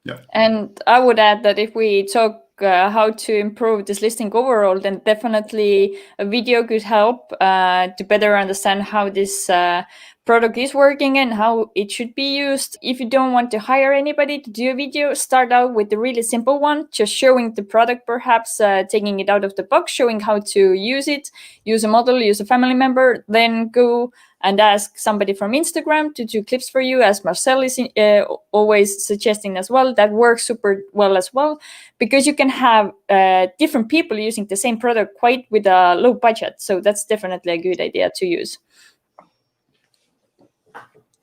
Yeah. And I would add that if we talk how to improve this listing overall, then definitely a video could help to better understand how this product is working and how it should be used. If you don't want to hire anybody to do a video, start out with a really simple one, just showing the product, perhaps taking it out of the box, showing how to use it, use a model, use a family member, then go and ask somebody from Instagram to do clips for you, as Marcel is always suggesting as well. That works super well as well, because you can have different people using the same product quite with a low budget. So that's definitely a good idea to use.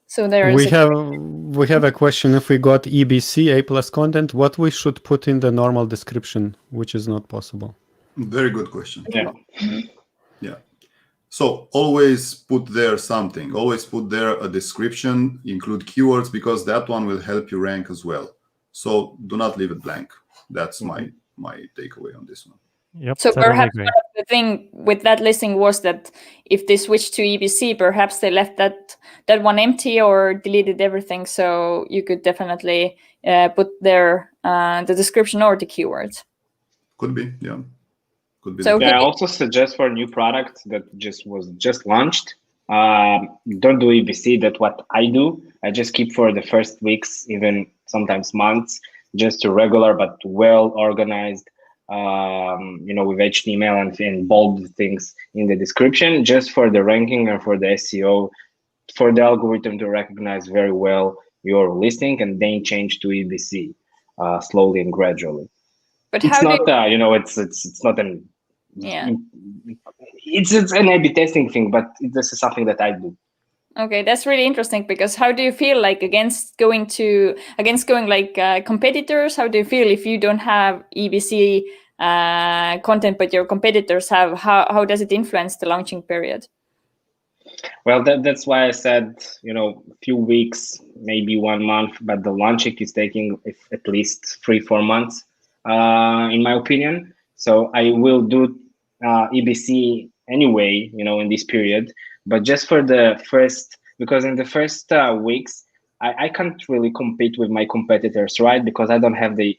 So there is we have a question. If we got EBC A+ content, what we should put in the normal description, which is not possible? Very good question. Yeah. Yeah. So always put there something. Always put there a description, include keywords, because that one will help you rank as well. So do not leave it blank. That's my takeaway on this one. Yep. So totally perhaps agree. the thing with that listing was that if they switched to EBC, perhaps they left that one empty or deleted everything. So you could definitely put there the description or the keywords. Could be, yeah. Could be. So I also suggest for a new product that was just launched, don't do EBC. That's what I do. I just keep for the first weeks, even sometimes months, just to regular but well organized, with HTML and bold things in the description, just for the ranking and for the SEO, for the algorithm to recognize very well your listing, and then change to EBC slowly and gradually. But it's how not, it's not an it's an A/B testing thing, but this is something that I do. Okay, that's really interesting, because how do you feel like against going like competitors? How do you feel if you don't have EBC content, but your competitors have? How does it influence the launching period? Well, that's why I said, a few weeks, maybe 1 month, but the launching is taking at least 3-4 months, in my opinion. So I will do EBC anyway, in this period. But just for the first, because in the first weeks, I can't really compete with my competitors, right? Because I don't have the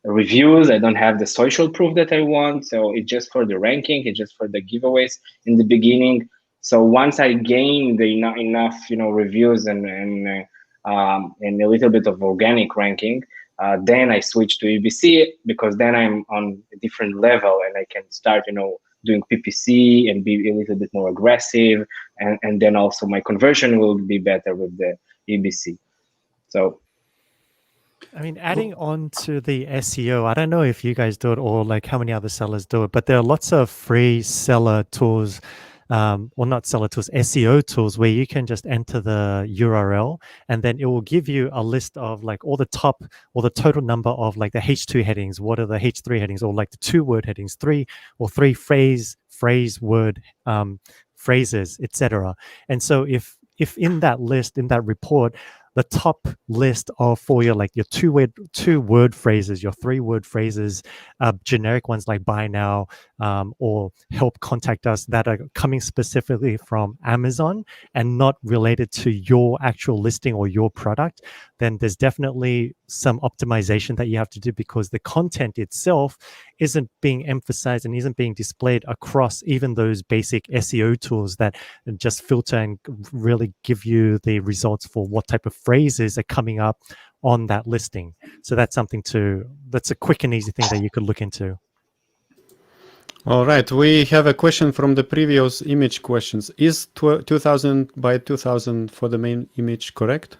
reviews, I don't have the social proof that I want. So it's just for the ranking, it's just for the giveaways in the beginning. So once I gain the enough, reviews and a little bit of organic ranking, then I switch to EBC, because then I'm on a different level and I can start, doing PPC and be a little bit more aggressive. And then also my conversion will be better with the EBC. So, I mean, adding on to the SEO, I don't know if you guys do it or like how many other sellers do it, but there are lots of free seller tools, well, not seller tools, SEO tools, where you can just enter the URL and then it will give you a list of like all the top or the total number of like the H2 headings, what are the H3 headings, or like the 2-word headings, three phrase word phrases, etc. And so if in that list, in that report, the top list of for your like your 2-word phrases, your 3-word phrases, generic ones like buy now or help contact us, that are coming specifically from Amazon and not related to your actual listing or your product, then there's definitely some optimization that you have to do, because the content itself isn't being emphasized and isn't being displayed across even those basic SEO tools that just filter and really give you the results for what type of phrases are coming up on that listing. So that's that's a quick and easy thing that you could look into. All right, we have a question from the previous image questions. Is 2000 by 2000 for the main image correct?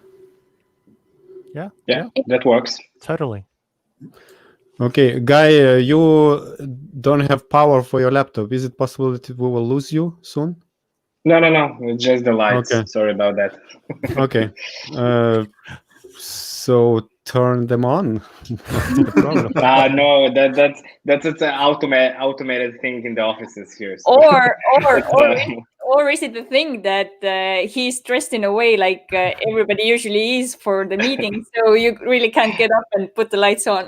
Yeah, that works. Totally. Okay, Guy, you don't have power for your laptop. Is it possible that we will lose you soon? No, it's just the lights. Okay. Sorry about that. Okay. So turn them on. No, that's an automated thing in the offices here. So. Or is it the thing that he's dressed in a way like everybody usually is for the meeting, so you really can't get up and put the lights on?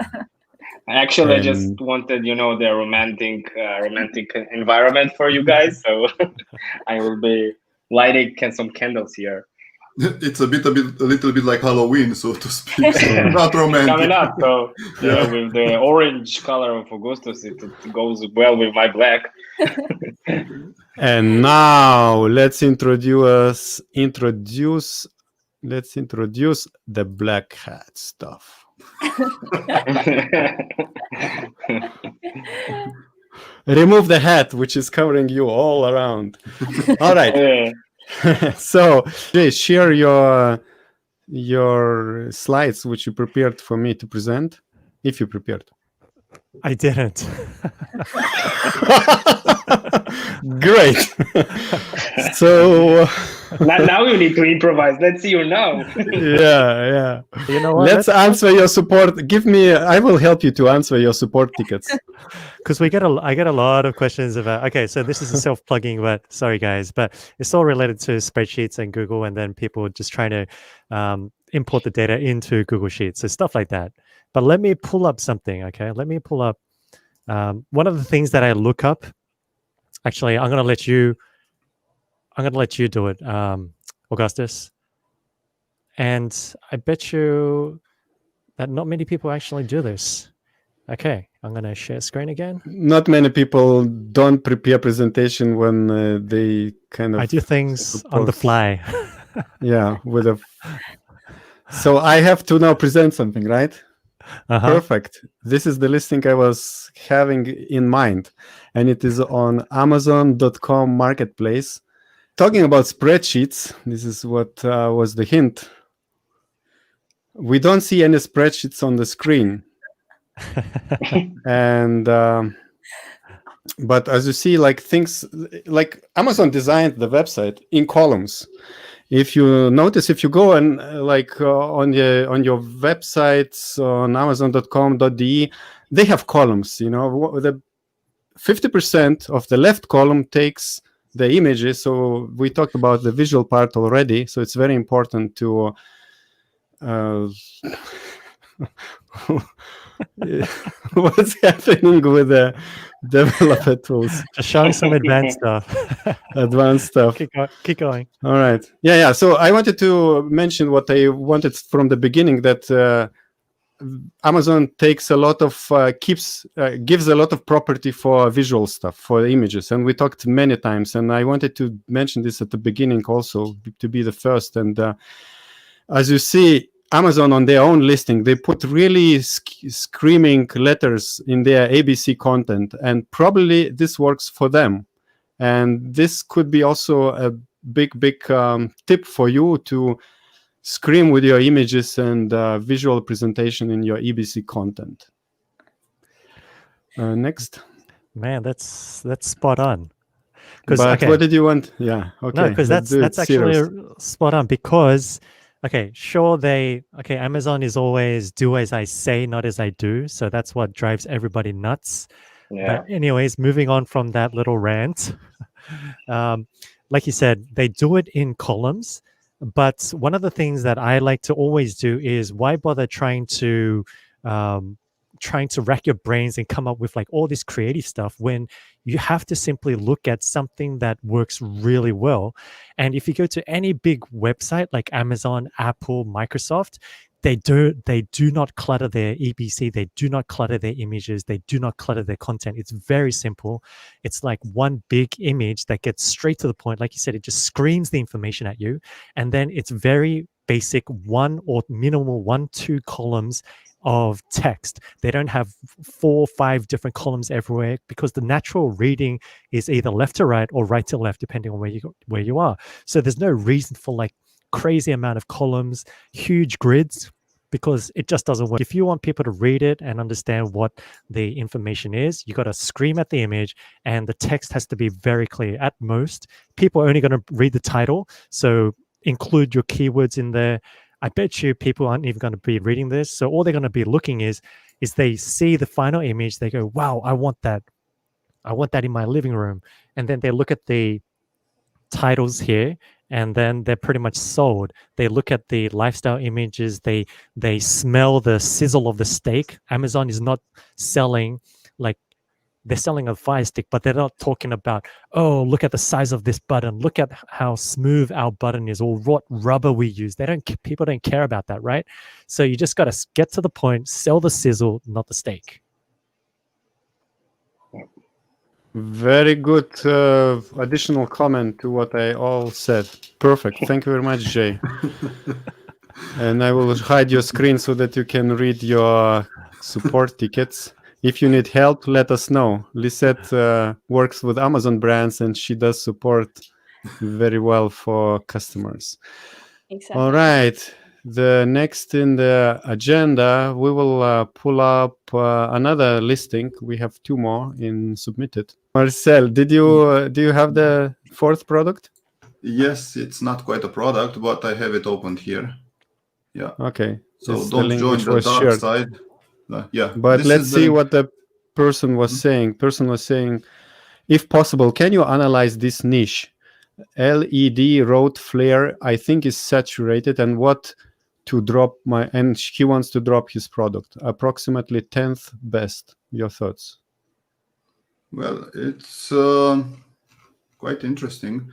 Actually, I just wanted, the romantic environment for you guys. So I will be lighting some candles here. It's a little bit like Halloween, so to speak. Not romantic. Coming up, so with the orange color of Augustus, it goes well with my black. And now let's introduce the black hat stuff. Remove the hat, which is covering you all around. All right. Yeah. So, Jay, share your slides, which you prepared for me to present, if you prepared. I didn't. Great. So now you need to improvise. Let's see you now. Yeah. You know what? Let's answer your support. I will help you to answer your support tickets. Because I get a lot of questions about, okay, so this is a self-plugging, but sorry guys, but it's all related to spreadsheets and Google, and then people just trying to import the data into Google Sheets, so stuff like that. But let me pull up something, okay? Let me pull up one of the things that I look up. Actually, I'm gonna let you do it, Augustus. And I bet you that not many people actually do this. Okay, I'm gonna share screen again. Not many people don't prepare presentation when they kind of. I do things on the fly. Yeah, So I have to now present something, right? Perfect. This is the listing I was having in mind, and it is on Amazon.com marketplace. Talking about spreadsheets, this is what was the hint. We don't see any spreadsheets on the screen. And but as you see, like things like Amazon designed the website in columns. If you notice, if you go and on your websites on Amazon.com.de, they have columns. The 50% of the left column takes the images. So we talked about the visual part already. So it's very important to What's happening with the developer tools? Just showing some advanced stuff. Advanced stuff. Keep going. All right. Yeah. So I wanted to mention what I wanted from the beginning, that Amazon takes a lot of gives a lot of property for visual stuff, for images, and we talked many times. And I wanted to mention this at the beginning also, to be the first. And as you see, Amazon on their own listing, they put really screaming letters in their ABC content, and probably this works for them. And this could be also a big tip for you to scream with your images and visual presentation in your EBC content. Next. Man, that's spot on. But okay. What did you want? Yeah, okay. No, because that's actually spot on. Because sure, Amazon is always do as I say, not as I do. So that's what drives everybody nuts. Yeah. But anyways, moving on from that little rant, like you said, they do it in columns. But one of the things that I like to always do is, why bother trying to rack your brains and come up with like all this creative stuff when you have to simply look at something that works really well. And if you go to any big website like Amazon, Apple, Microsoft, they do not clutter their EBC. They do not clutter their images. They do not clutter their content. It's very simple. It's like one big image that gets straight to the point. Like you said, it just screams the information at you. And then it's very basic, one or minimal 1-2 columns of text. They don't have 4 or 5 different columns everywhere, because the natural reading is either left to right or right to left, depending on where you are. So there's no reason for like crazy amount of columns, huge grids, because it just doesn't work. If you want people to read it and understand what the information is, you got to scream at the image, and the text has to be very clear. At most, people are only going to read the title, so include your keywords in there. I bet you people aren't even going to be reading this. So all they're going to be looking is they see the final image, they go, wow, I want that. I want that in my living room. And then they look at the titles here, and then they're pretty much sold. They look at the lifestyle images, they smell the sizzle of the steak. Amazon is not selling like, they're selling a Fire Stick, but they're not talking about, oh, look at the size of this button. Look at how smooth our button is, or what rubber we use. People don't care about that, right? So you just got to get to the point, sell the sizzle, not the steak. Very good additional comment to what I all said. Perfect. Thank you very much, Jay. And I will hide your screen so that you can read your support tickets. If you need help, let us know. Lisette works with Amazon brands, and she does support very well for customers. Exactly. All right. The next in the agenda, we will pull up another listing. We have 2 more submitted. Marcel, do you have the 4th product? Yes, it's not quite a product, but I have it opened here. Yeah. Okay. So It's don't join the dark side. Yeah. But let's see what the person was saying. Person was saying, if possible, can you analyze this niche? LED road flare, I think, is saturated, and what to drop and he wants to drop his product. Approximately 10th best. Your thoughts? Well, it's quite interesting.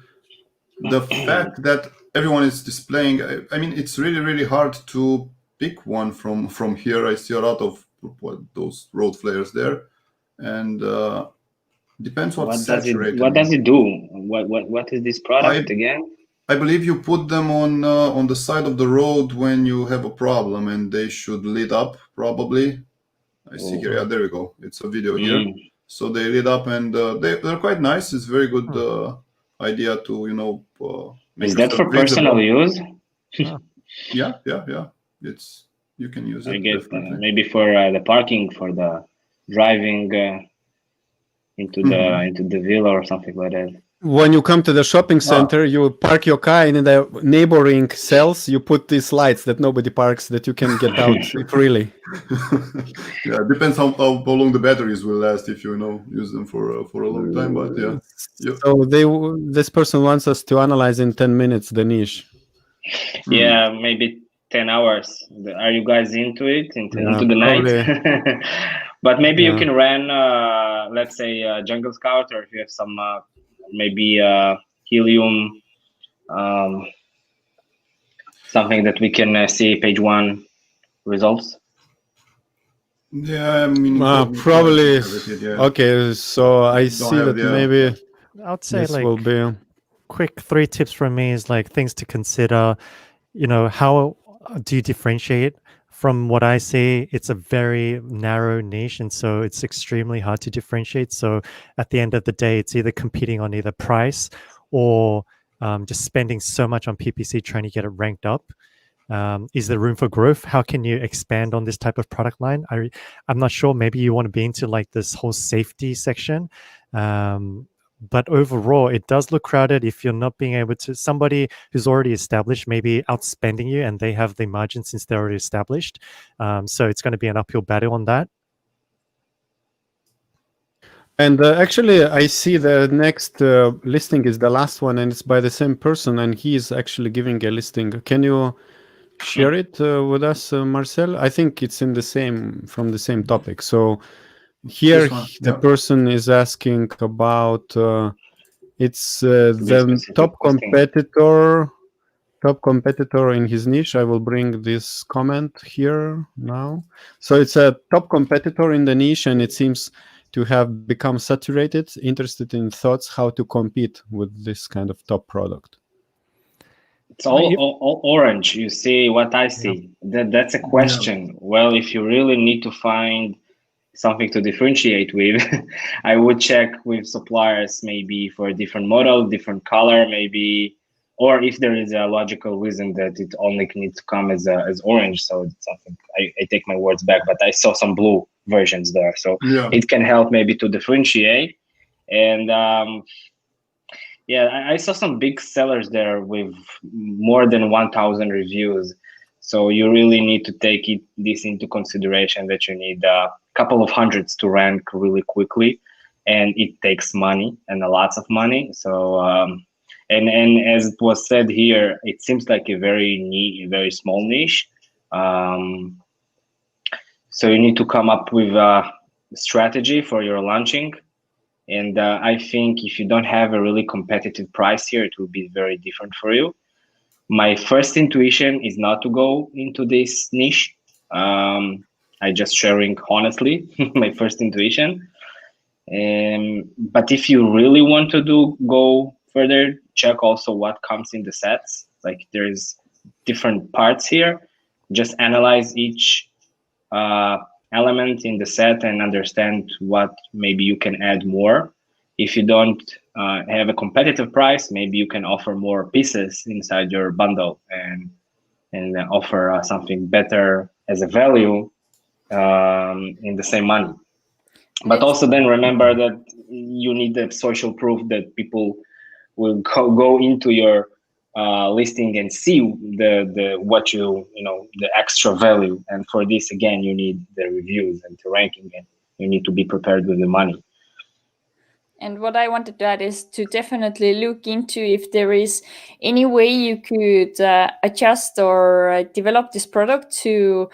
The fact that everyone is displaying, I mean, it's really, really hard to pick one from here. I see a lot of those road flares there, and depends what's saturated. What does it do? What is this product again? I believe you put them on the side of the road when you have a problem, and they should lit up probably. I see here. Yeah, there we go. It's a video here. So they lit up, and they're quite nice. It's very good idea to make is that for personal use? Yeah. It's you can use it. I guess maybe for the parking, for the driving into the villa or something like that. When you come to the shopping center, you park your car, and in the neighboring cells, you put these lights that nobody parks, that you can get out freely. Yeah, it depends how long the batteries will last if you use them for a long time. But yeah. So this person wants us to analyze in 10 minutes the niche. Yeah, maybe 10 hours. Are you guys into it, into the probably. night? But maybe you can run, let's say, Jungle Scout, or if you have some maybe Helium, something that we can see page 1 results. Yeah, I mean, probably. Yeah. Okay, so I see that maybe I would say this like will be quick 3 tips from me is like things to consider. You know, how do you differentiate? From what I see, it's a very narrow niche, and so it's extremely hard to differentiate. So at the end of the day, it's either competing on either price or just spending so much on PPC trying to get it ranked up. Is there room for growth? How can you expand on this type of product line? I'm not sure. Maybe you want to be into like this whole safety section. But overall, it does look crowded if you're not being able to, somebody who's already established, maybe outspending you, and they have the margin since they're already established. So it's going to be an uphill battle on that. And actually, I see the next listing is the last one, and it's by the same person, and he is actually giving a listing. Can you share it with us, Marcel? I think it's in the same, from the same topic. So here the person is asking about it's the top competitor in his niche. I will bring this comment here now. So it's a top competitor in the niche, and it seems to have become saturated. Interested in thoughts how to compete with this kind of top product. It's all orange. You see what I see. That's a question. Well, if you really need to find something to differentiate with, I would check with suppliers maybe for a different model, different color, maybe, or if there is a logical reason that it only needs to come as orange. So it's something, I take my words back, but I saw some blue versions there. So it can help maybe to differentiate. And yeah, I saw some big sellers there with more than 1,000 reviews. So you really need to take this into consideration, that you need a couple of hundreds to rank really quickly, and it takes money and lots of money. So and as it was said here, it seems like a very small niche. So you need to come up with a strategy for your launching. And I think if you don't have a really competitive price here, it will be very different for you. My first intuition is not to go into this niche. I just sharing honestly my first intuition. But if you really want to go further, check also what comes in the sets. Like there's different parts here. Just analyze each element in the set and understand what maybe you can add more. If you don't have a competitive price, maybe you can offer more pieces inside your bundle and offer something better as a value in the same money. But also then remember that you need the social proof that people will go into your listing and see the extra value. And for this, again, you need the reviews and the ranking, and you need to be prepared with the money. And what I wanted to add is to definitely look into if there is any way you could adjust or develop this product to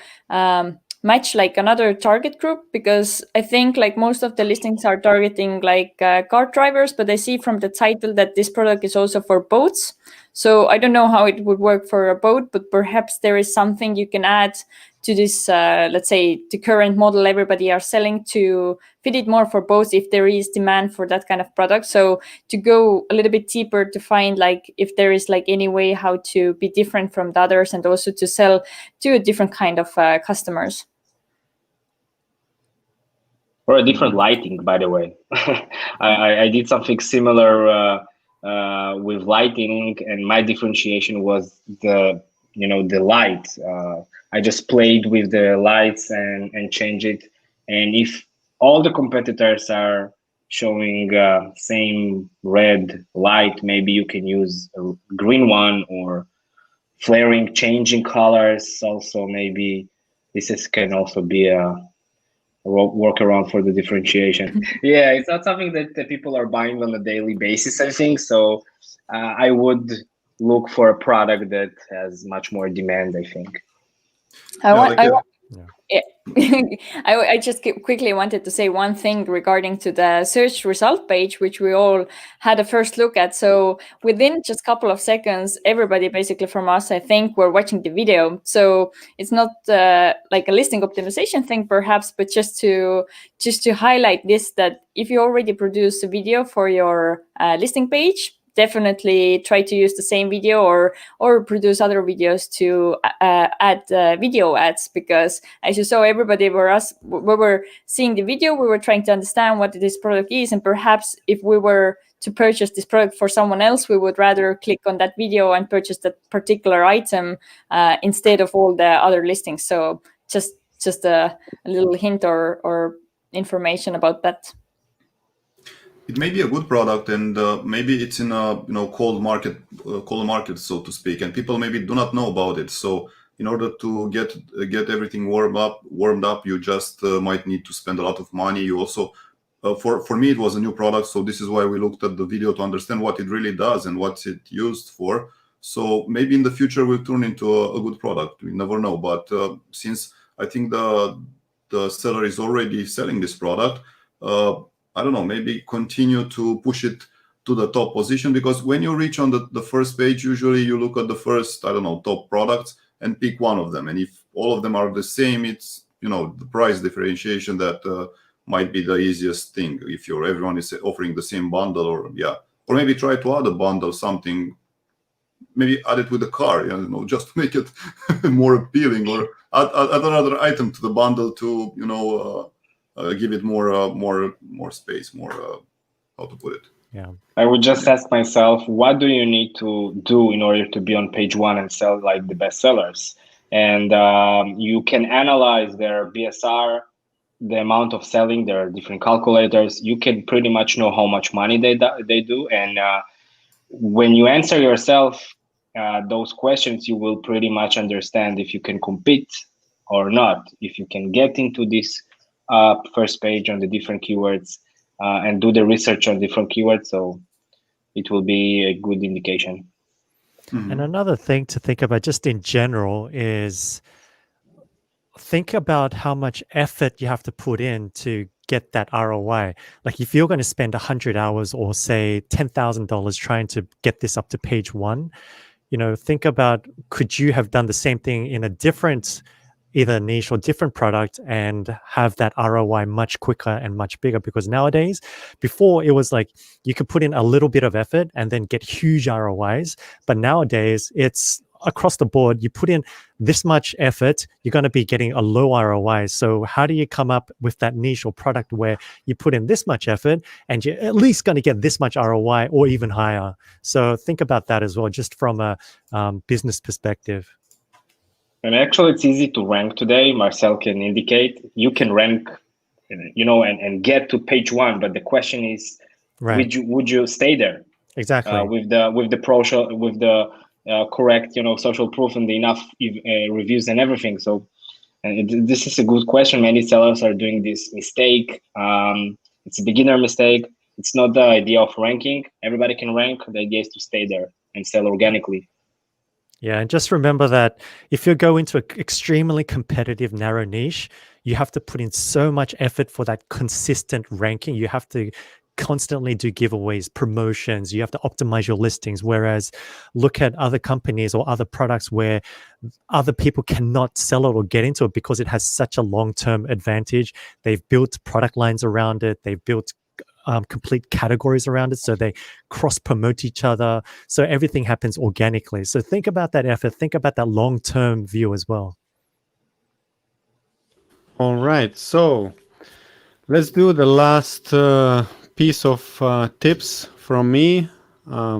match like another target group, because I think like most of the listings are targeting like car drivers, but I see from the title that this product is also for boats. So I don't know how it would work for a boat, but perhaps there is something you can add to this, let's say, the current model everybody are selling to fit it more for boats if there is demand for that kind of product. So to go a little bit deeper to find like if there is like any way how to be different from the others, and also to sell to a different kind of customers. Or a different lighting, by the way. I did something similar with lighting, and my differentiation was the light. I just played with the lights and changed it. And if all the competitors are showing same red light, maybe you can use a green one, or flaring, changing colors. Also, maybe this can also be a workaround for the differentiation. Yeah, it's not something that the people are buying on a daily basis, I think. So I would look for a product that has much more demand, I think. I just quickly wanted to say one thing regarding to the search result page, which we all had a first look at. So within just a couple of seconds, everybody basically from us, I think, were watching the video. So it's not like a listing optimization thing, perhaps, but just to highlight this, that if you already produce a video for your listing page, definitely try to use the same video or produce other videos to add video ads, because as you saw, we were seeing the video, we were trying to understand what this product is, and perhaps if we were to purchase this product for someone else, we would rather click on that video and purchase that particular item instead of all the other listings. So just a little hint or information about that. It may be a good product, and maybe it's in a cold market, so to speak, and people maybe do not know about it. So in order to get everything warmed up, you just might need to spend a lot of money. You also, for me, it was a new product, so this is why we looked at the video to understand what it really does and what's it used for. So maybe in the future will turn into a good product. We never know. But since I think the seller is already selling this product, I don't know, maybe continue to push it to the top position, because when you reach on the first page, usually you look at the first, I don't know, top products and pick one of them. And if all of them are the same, it's, the price differentiation that might be the easiest thing. If everyone is offering the same bundle, or maybe try to add a bundle, something, maybe add it with a car, just to make it more appealing, or add another item to the bundle to, give it more space, how to put it. Yeah. I would just ask myself, what do you need to do in order to be on page one and sell like the best sellers? And you can analyze their BSR, the amount of selling. There are different calculators. You can pretty much know how much money they do. And when you answer yourself those questions, you will pretty much understand if you can compete or not, if you can get into this first page on the different keywords and do the research on different keywords. So it will be a good indication. Mm-hmm. And another thing to think about just in general is think about how much effort you have to put in to get that ROI. Like if you're going to spend 100 hours or say $10,000 trying to get this up to page one, think about, could you have done the same thing in a different either niche or different product and have that ROI much quicker and much bigger? Because nowadays, before it was like you could put in a little bit of effort and then get huge ROIs. But nowadays it's across the board. You put in this much effort, you're going to be getting a low ROI. So how do you come up with that niche or product where you put in this much effort and you're at least going to get this much ROI or even higher? So think about that as well, just from a business perspective. And actually, it's easy to rank today. Marcel can indicate you can rank, and get to page one. But the question is, right, would you stay there? Exactly. With the correct, social proof and the enough reviews and everything. So, this is a good question. Many sellers are doing this mistake. It's a beginner mistake. It's not the idea of ranking. Everybody can rank. The idea is to stay there and sell organically. Yeah, and just remember that if you go into an extremely competitive narrow niche, you have to put in so much effort for that consistent ranking. You have to constantly do giveaways, promotions. You have to optimize your listings. Whereas look at other companies or other products where other people cannot sell it or get into it because it has such a long-term advantage. They've built product lines around it. They've built complete categories around it, so they cross-promote each other, so everything happens organically. So think about that effort, think about that long-term view as well. All right, so let's do the last piece of tips from me,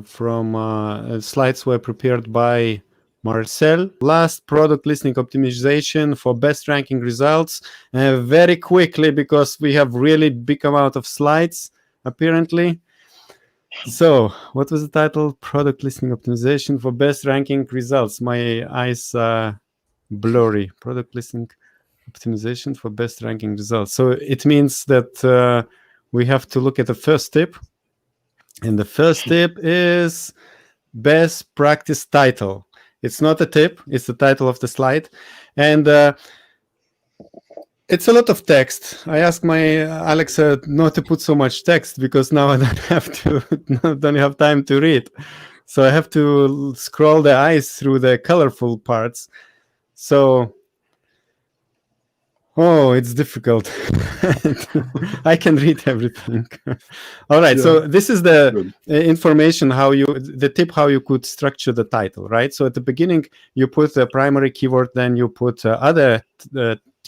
from slides were prepared by Marcel. Last, product listing optimization for best ranking results. Very quickly, because we have really big amount of slides, apparently. So, what was the title? Product listing optimization for best ranking results. My eyes are blurry. Product listing optimization for best ranking results. So, it means that we have to look at the first tip. And the first tip is best practice title. It's not a tip, it's the title of the slide. And it's a lot of text. I asked my Alexa not to put so much text because now I don't have time to read. So I have to scroll the eyes through the colorful parts. So, oh, it's difficult. I can read everything. All right. Yeah. So this is the information, the tip how you could structure the title, right? So at the beginning, you put the primary keyword, then you put other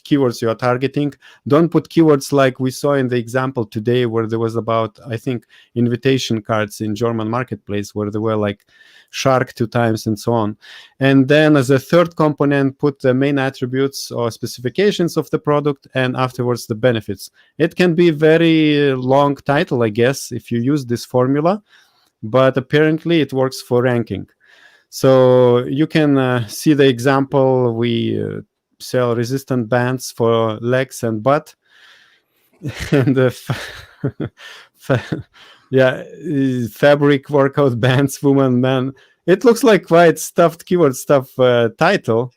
keywords you are targeting. Don't put keywords like we saw in the example today where there was about, I think, invitation cards in German marketplace where there were like shark 2 times and so on. And then as a third component, put the main attributes or specifications of the product and afterwards the benefits. It can be very long title, I guess, if you use this formula, but apparently it works for ranking. So you can see the example. We sell resistant bands for legs and butt, and fabric workout bands, woman, man. It looks like quite stuffed keyword stuff title,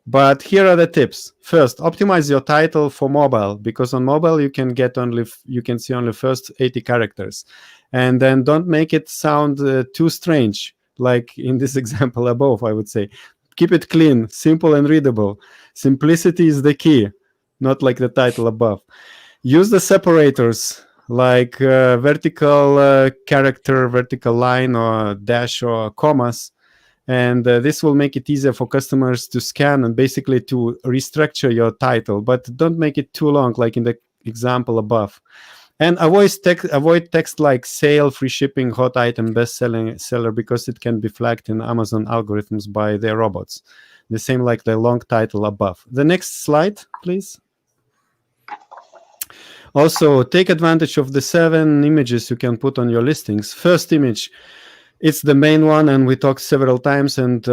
but here are the tips. First, optimize your title for mobile, because on mobile you can see only first 80 characters, and then don't make it sound too strange, like in this example above. I would say keep it clean, simple, and readable. Simplicity is the key, not like the title above. Use the separators like vertical character, vertical line, or dash or commas. And this will make it easier for customers to scan and basically to restructure your title, but don't make it too long, like in the example above. And avoid text like sale, free shipping, hot item, best-selling seller, because it can be flagged in Amazon algorithms by their robots. The same like the long title above. The next slide, please. Also, take advantage of the 7 images you can put on your listings. First image, it's the main one, and we talked several times, and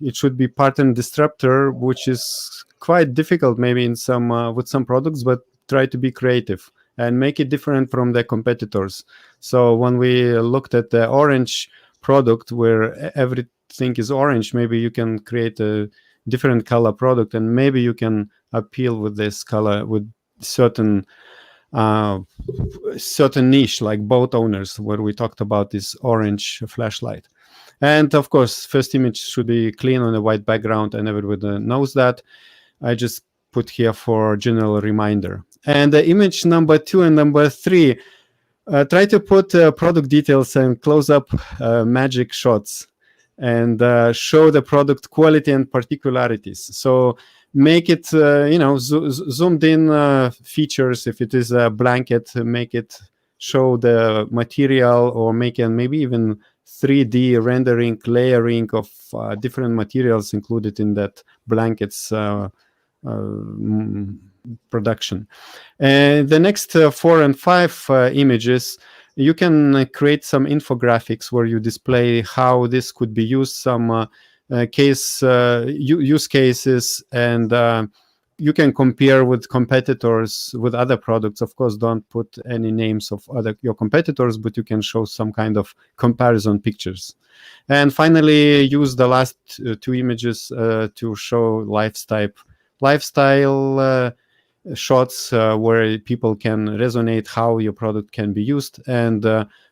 it should be pattern disruptor, which is quite difficult maybe in some with some products, but try to be creative and make it different from the competitors. So when we looked at the orange product where everything is orange, maybe you can create a different color product, and maybe you can appeal with this color with certain niche, like boat owners, where we talked about this orange flashlight. And of course, first image should be clean on a white background, and everybody knows that. I just put here for general reminder. And the image number 2 and number 3, try to put product details and close-up magic shots, and show the product quality and particularities. So make it, zoomed in features. If it is a blanket, make it show the material, or make it maybe even 3D rendering, layering of different materials included in that blanket's production. And the next 4 and 5 images, you can create some infographics where you display how this could be used, some use cases, and you can compare with competitors, with other products. Of course, don't put any names of your competitors, but you can show some kind of comparison pictures. And finally, use the last 2 images to show lifestyle shots where people can resonate how your product can be used, and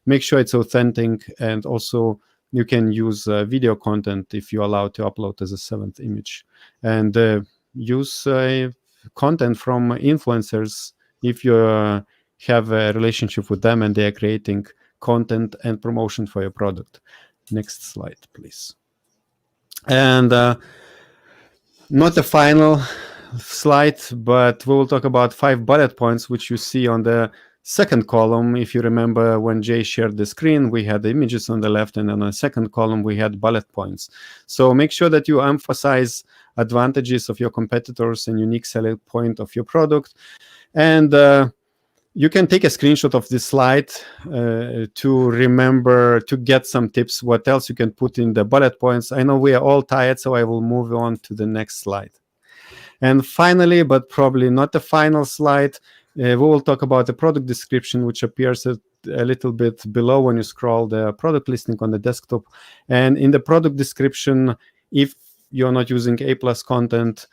make sure it's authentic. And also you can use video content if you're allowed to upload as a 7th image, and use content from influencers if you have a relationship with them and they are creating content and promotion for your product. Next slide, please. And not the final slide, but we will talk about 5 bullet points, which you see on the second column. If you remember, when Jay shared the screen, we had the images on the left, and on the second column we had bullet points. So make sure that you emphasize advantages of your competitors and unique selling point of your product. And you can take a screenshot of this slide to remember, to get some tips what else you can put in the bullet points. I know we are all tired, so I will move on to the next slide. And finally, but probably not the final slide, we will talk about the product description, which appears a little bit below when you scroll the product listing on the desktop. And in the product description, if you're not using A+ content,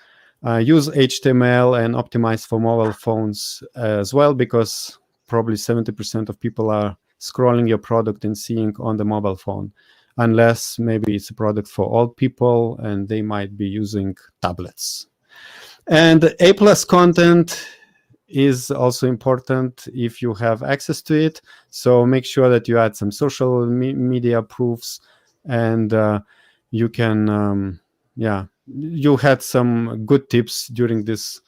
use HTML and optimize for mobile phones as well, because probably 70% of people are scrolling your product and seeing on the mobile phone, unless maybe it's a product for old people and they might be using tablets. And A+ content is also important if you have access to it. So make sure that you add some social media proofs, and you can, you had some good tips during this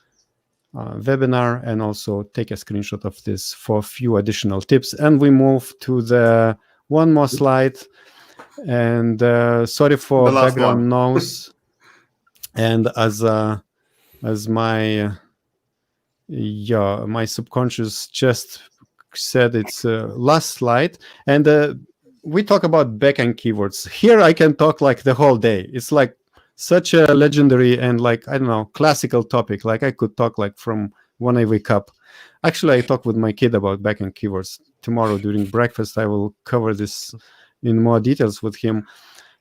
webinar, and also take a screenshot of this for a few additional tips. And we move to the one more slide. And sorry for background noise. And as my my subconscious just said, it's last slide. And we talk about backend keywords. Here I can talk like the whole day. It's like such a legendary and, like, I don't know, classical topic. Like I could talk like from when I wake up. Actually, I talk with my kid about backend keywords. Tomorrow during breakfast, I will cover this in more details with him.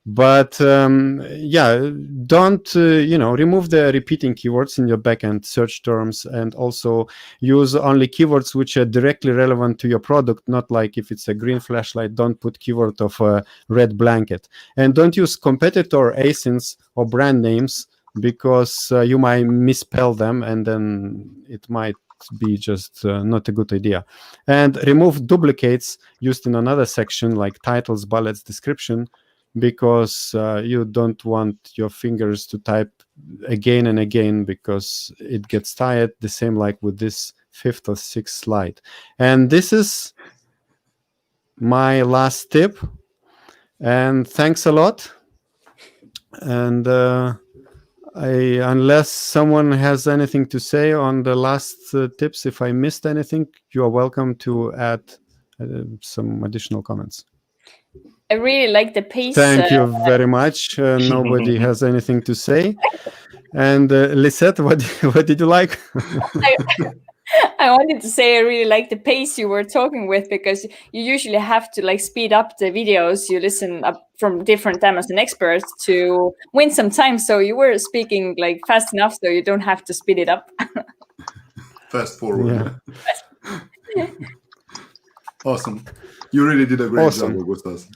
But yeah, don't remove the repeating keywords in your backend search terms, and also use only keywords which are directly relevant to your product. Not like if it's a green flashlight, don't put keyword of a red blanket. And don't use competitor ASINs or brand names, because you might misspell them, and then it might be just not a good idea. And remove duplicates used in another section, like titles, bullets, description, because you don't want your fingers to type again and again, because it gets tired. The same like with this 5th or 6th slide. And this is my last tip. And thanks a lot. And unless someone has anything to say on the last tips, if I missed anything, you are welcome to add some additional comments. I really like the pace. Thank you very much. Nobody has anything to say. And Lisette, what did you like? I wanted to say I really like the pace you were talking with, because you usually have to like speed up the videos you listen up from different Amazon experts to win some time. So you were speaking like fast enough, so you don't have to speed it up. Fast forward. Yeah. Awesome. You really did a great job, Augustas.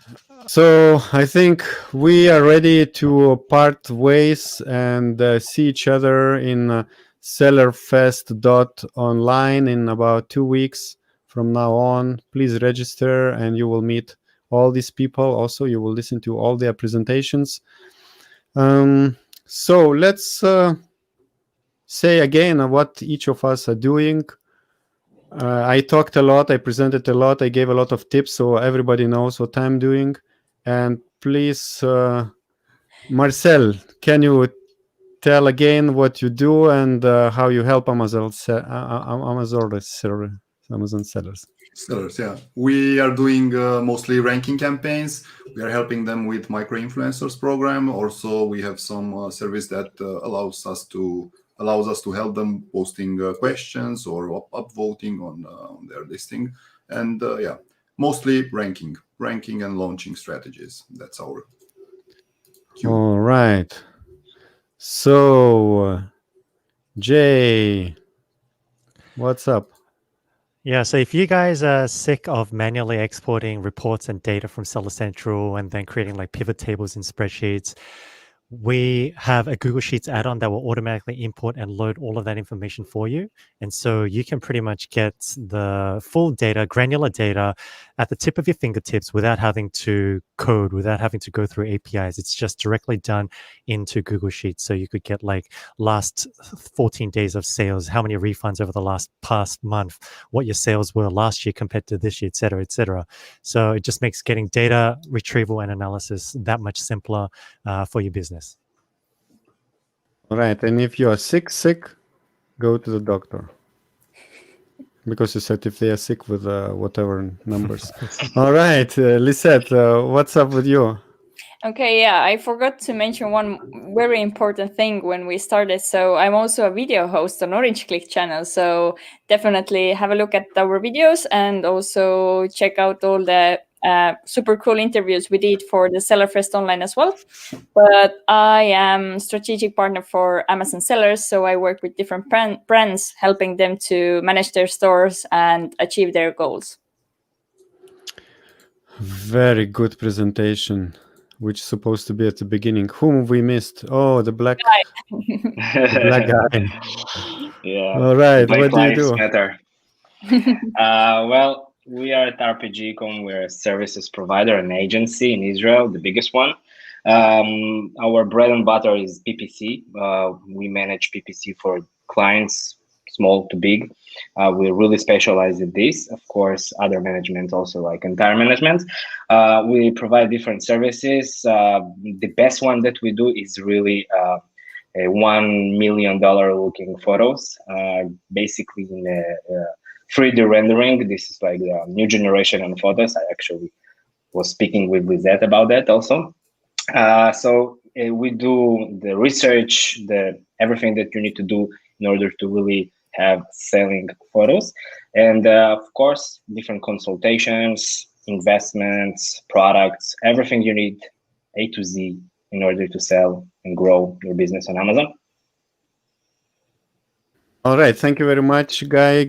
So I think we are ready to part ways and see each other in sellerfest.online in about 2 weeks from now on. Please register, and you will meet all these people. Also, you will listen to all their presentations. So let's say again what each of us are doing. I talked a lot, I presented a lot, I gave a lot of tips, so everybody knows what I'm doing. And please, Marcel, can you tell again what you do and how you help Amazon sellers? Sellers, yeah. We are doing mostly ranking campaigns. We are helping them with micro-influencers program. Also, we have some service that allows us to help them posting questions or upvoting on their listing. And yeah, mostly ranking and launching strategies. That's our cue. All right. So, Jay, what's up? Yeah, so if you guys are sick of manually exporting reports and data from Seller Central and then creating like pivot tables in spreadsheets, we have a Google Sheets add-on that will automatically import and load all of that information for you. And so you can pretty much get the full data, granular data at the tip of your fingertips without having to code, without having to go through APIs. It's just directly done into Google Sheets. So you could get like last 14 days of sales, how many refunds over the past month, what your sales were last year compared to this year, et cetera, et cetera. So it just makes getting data retrieval and analysis that much simpler for your business. All right. And if you are sick, go to the doctor. Because you said if they are sick with whatever numbers. All right, Lisette, what's up with you? Okay, yeah, I forgot to mention one very important thing when we started. So I'm also a video host on Orange Click channel. So definitely have a look at our videos and also check out all the super cool interviews we did for the Seller Fest Online as well. But I am strategic partner for Amazon sellers, so I work with different brands, helping them to manage their stores and achieve their goals. Very good presentation, which is supposed to be at the beginning. Whom we missed? Oh, the black guy. Yeah. All right. Black What do you Lives do? Matter. Well, we are at RPGcom. We're a services provider, an agency in Israel, the biggest one. Our bread and butter is PPC. We manage PPC for clients, small to big. We really specialize in this. Of course, other management also, like entire management. We provide different services. The best one that we do is really a $1 million looking photos, basically in a 3D rendering. This is like the new generation of photos. I actually was speaking with LISETT about that also. So we do the research, everything that you need to do in order to really have selling photos. And of course, different consultations, investments, products, everything you need A to Z in order to sell and grow your business on Amazon. All right. Thank you very much, Guy,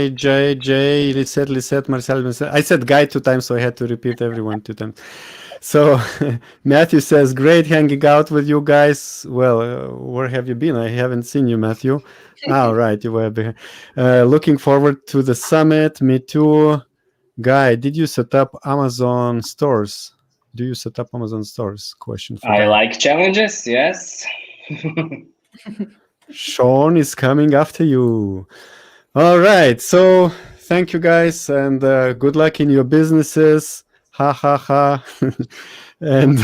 Jay, Lisette, Marcel. I said Guy 2 times, so I had to repeat everyone 2 times. So Matthew says, great hanging out with you guys. Well, where have you been? I haven't seen you, Matthew. All right, you were behind. Looking forward to the summit. Me too. Guy, did you set up Amazon stores? Do you set up Amazon stores? Question for I Guy. like challenges, yes. Sean is coming after you. All right. So thank you guys, and good luck in your businesses. Ha ha ha. And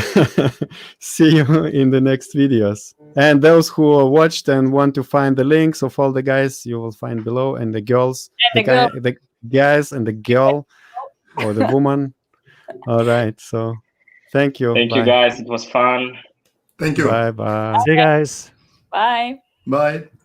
see you in the next videos. And those who watched and want to find the links of all the guys, you will find below, and the girls, And the guys and the girl or the woman. All right. So thank you. Thank you, guys. It was fun. Thank you. Bye bye. See you guys. Bye. Bye.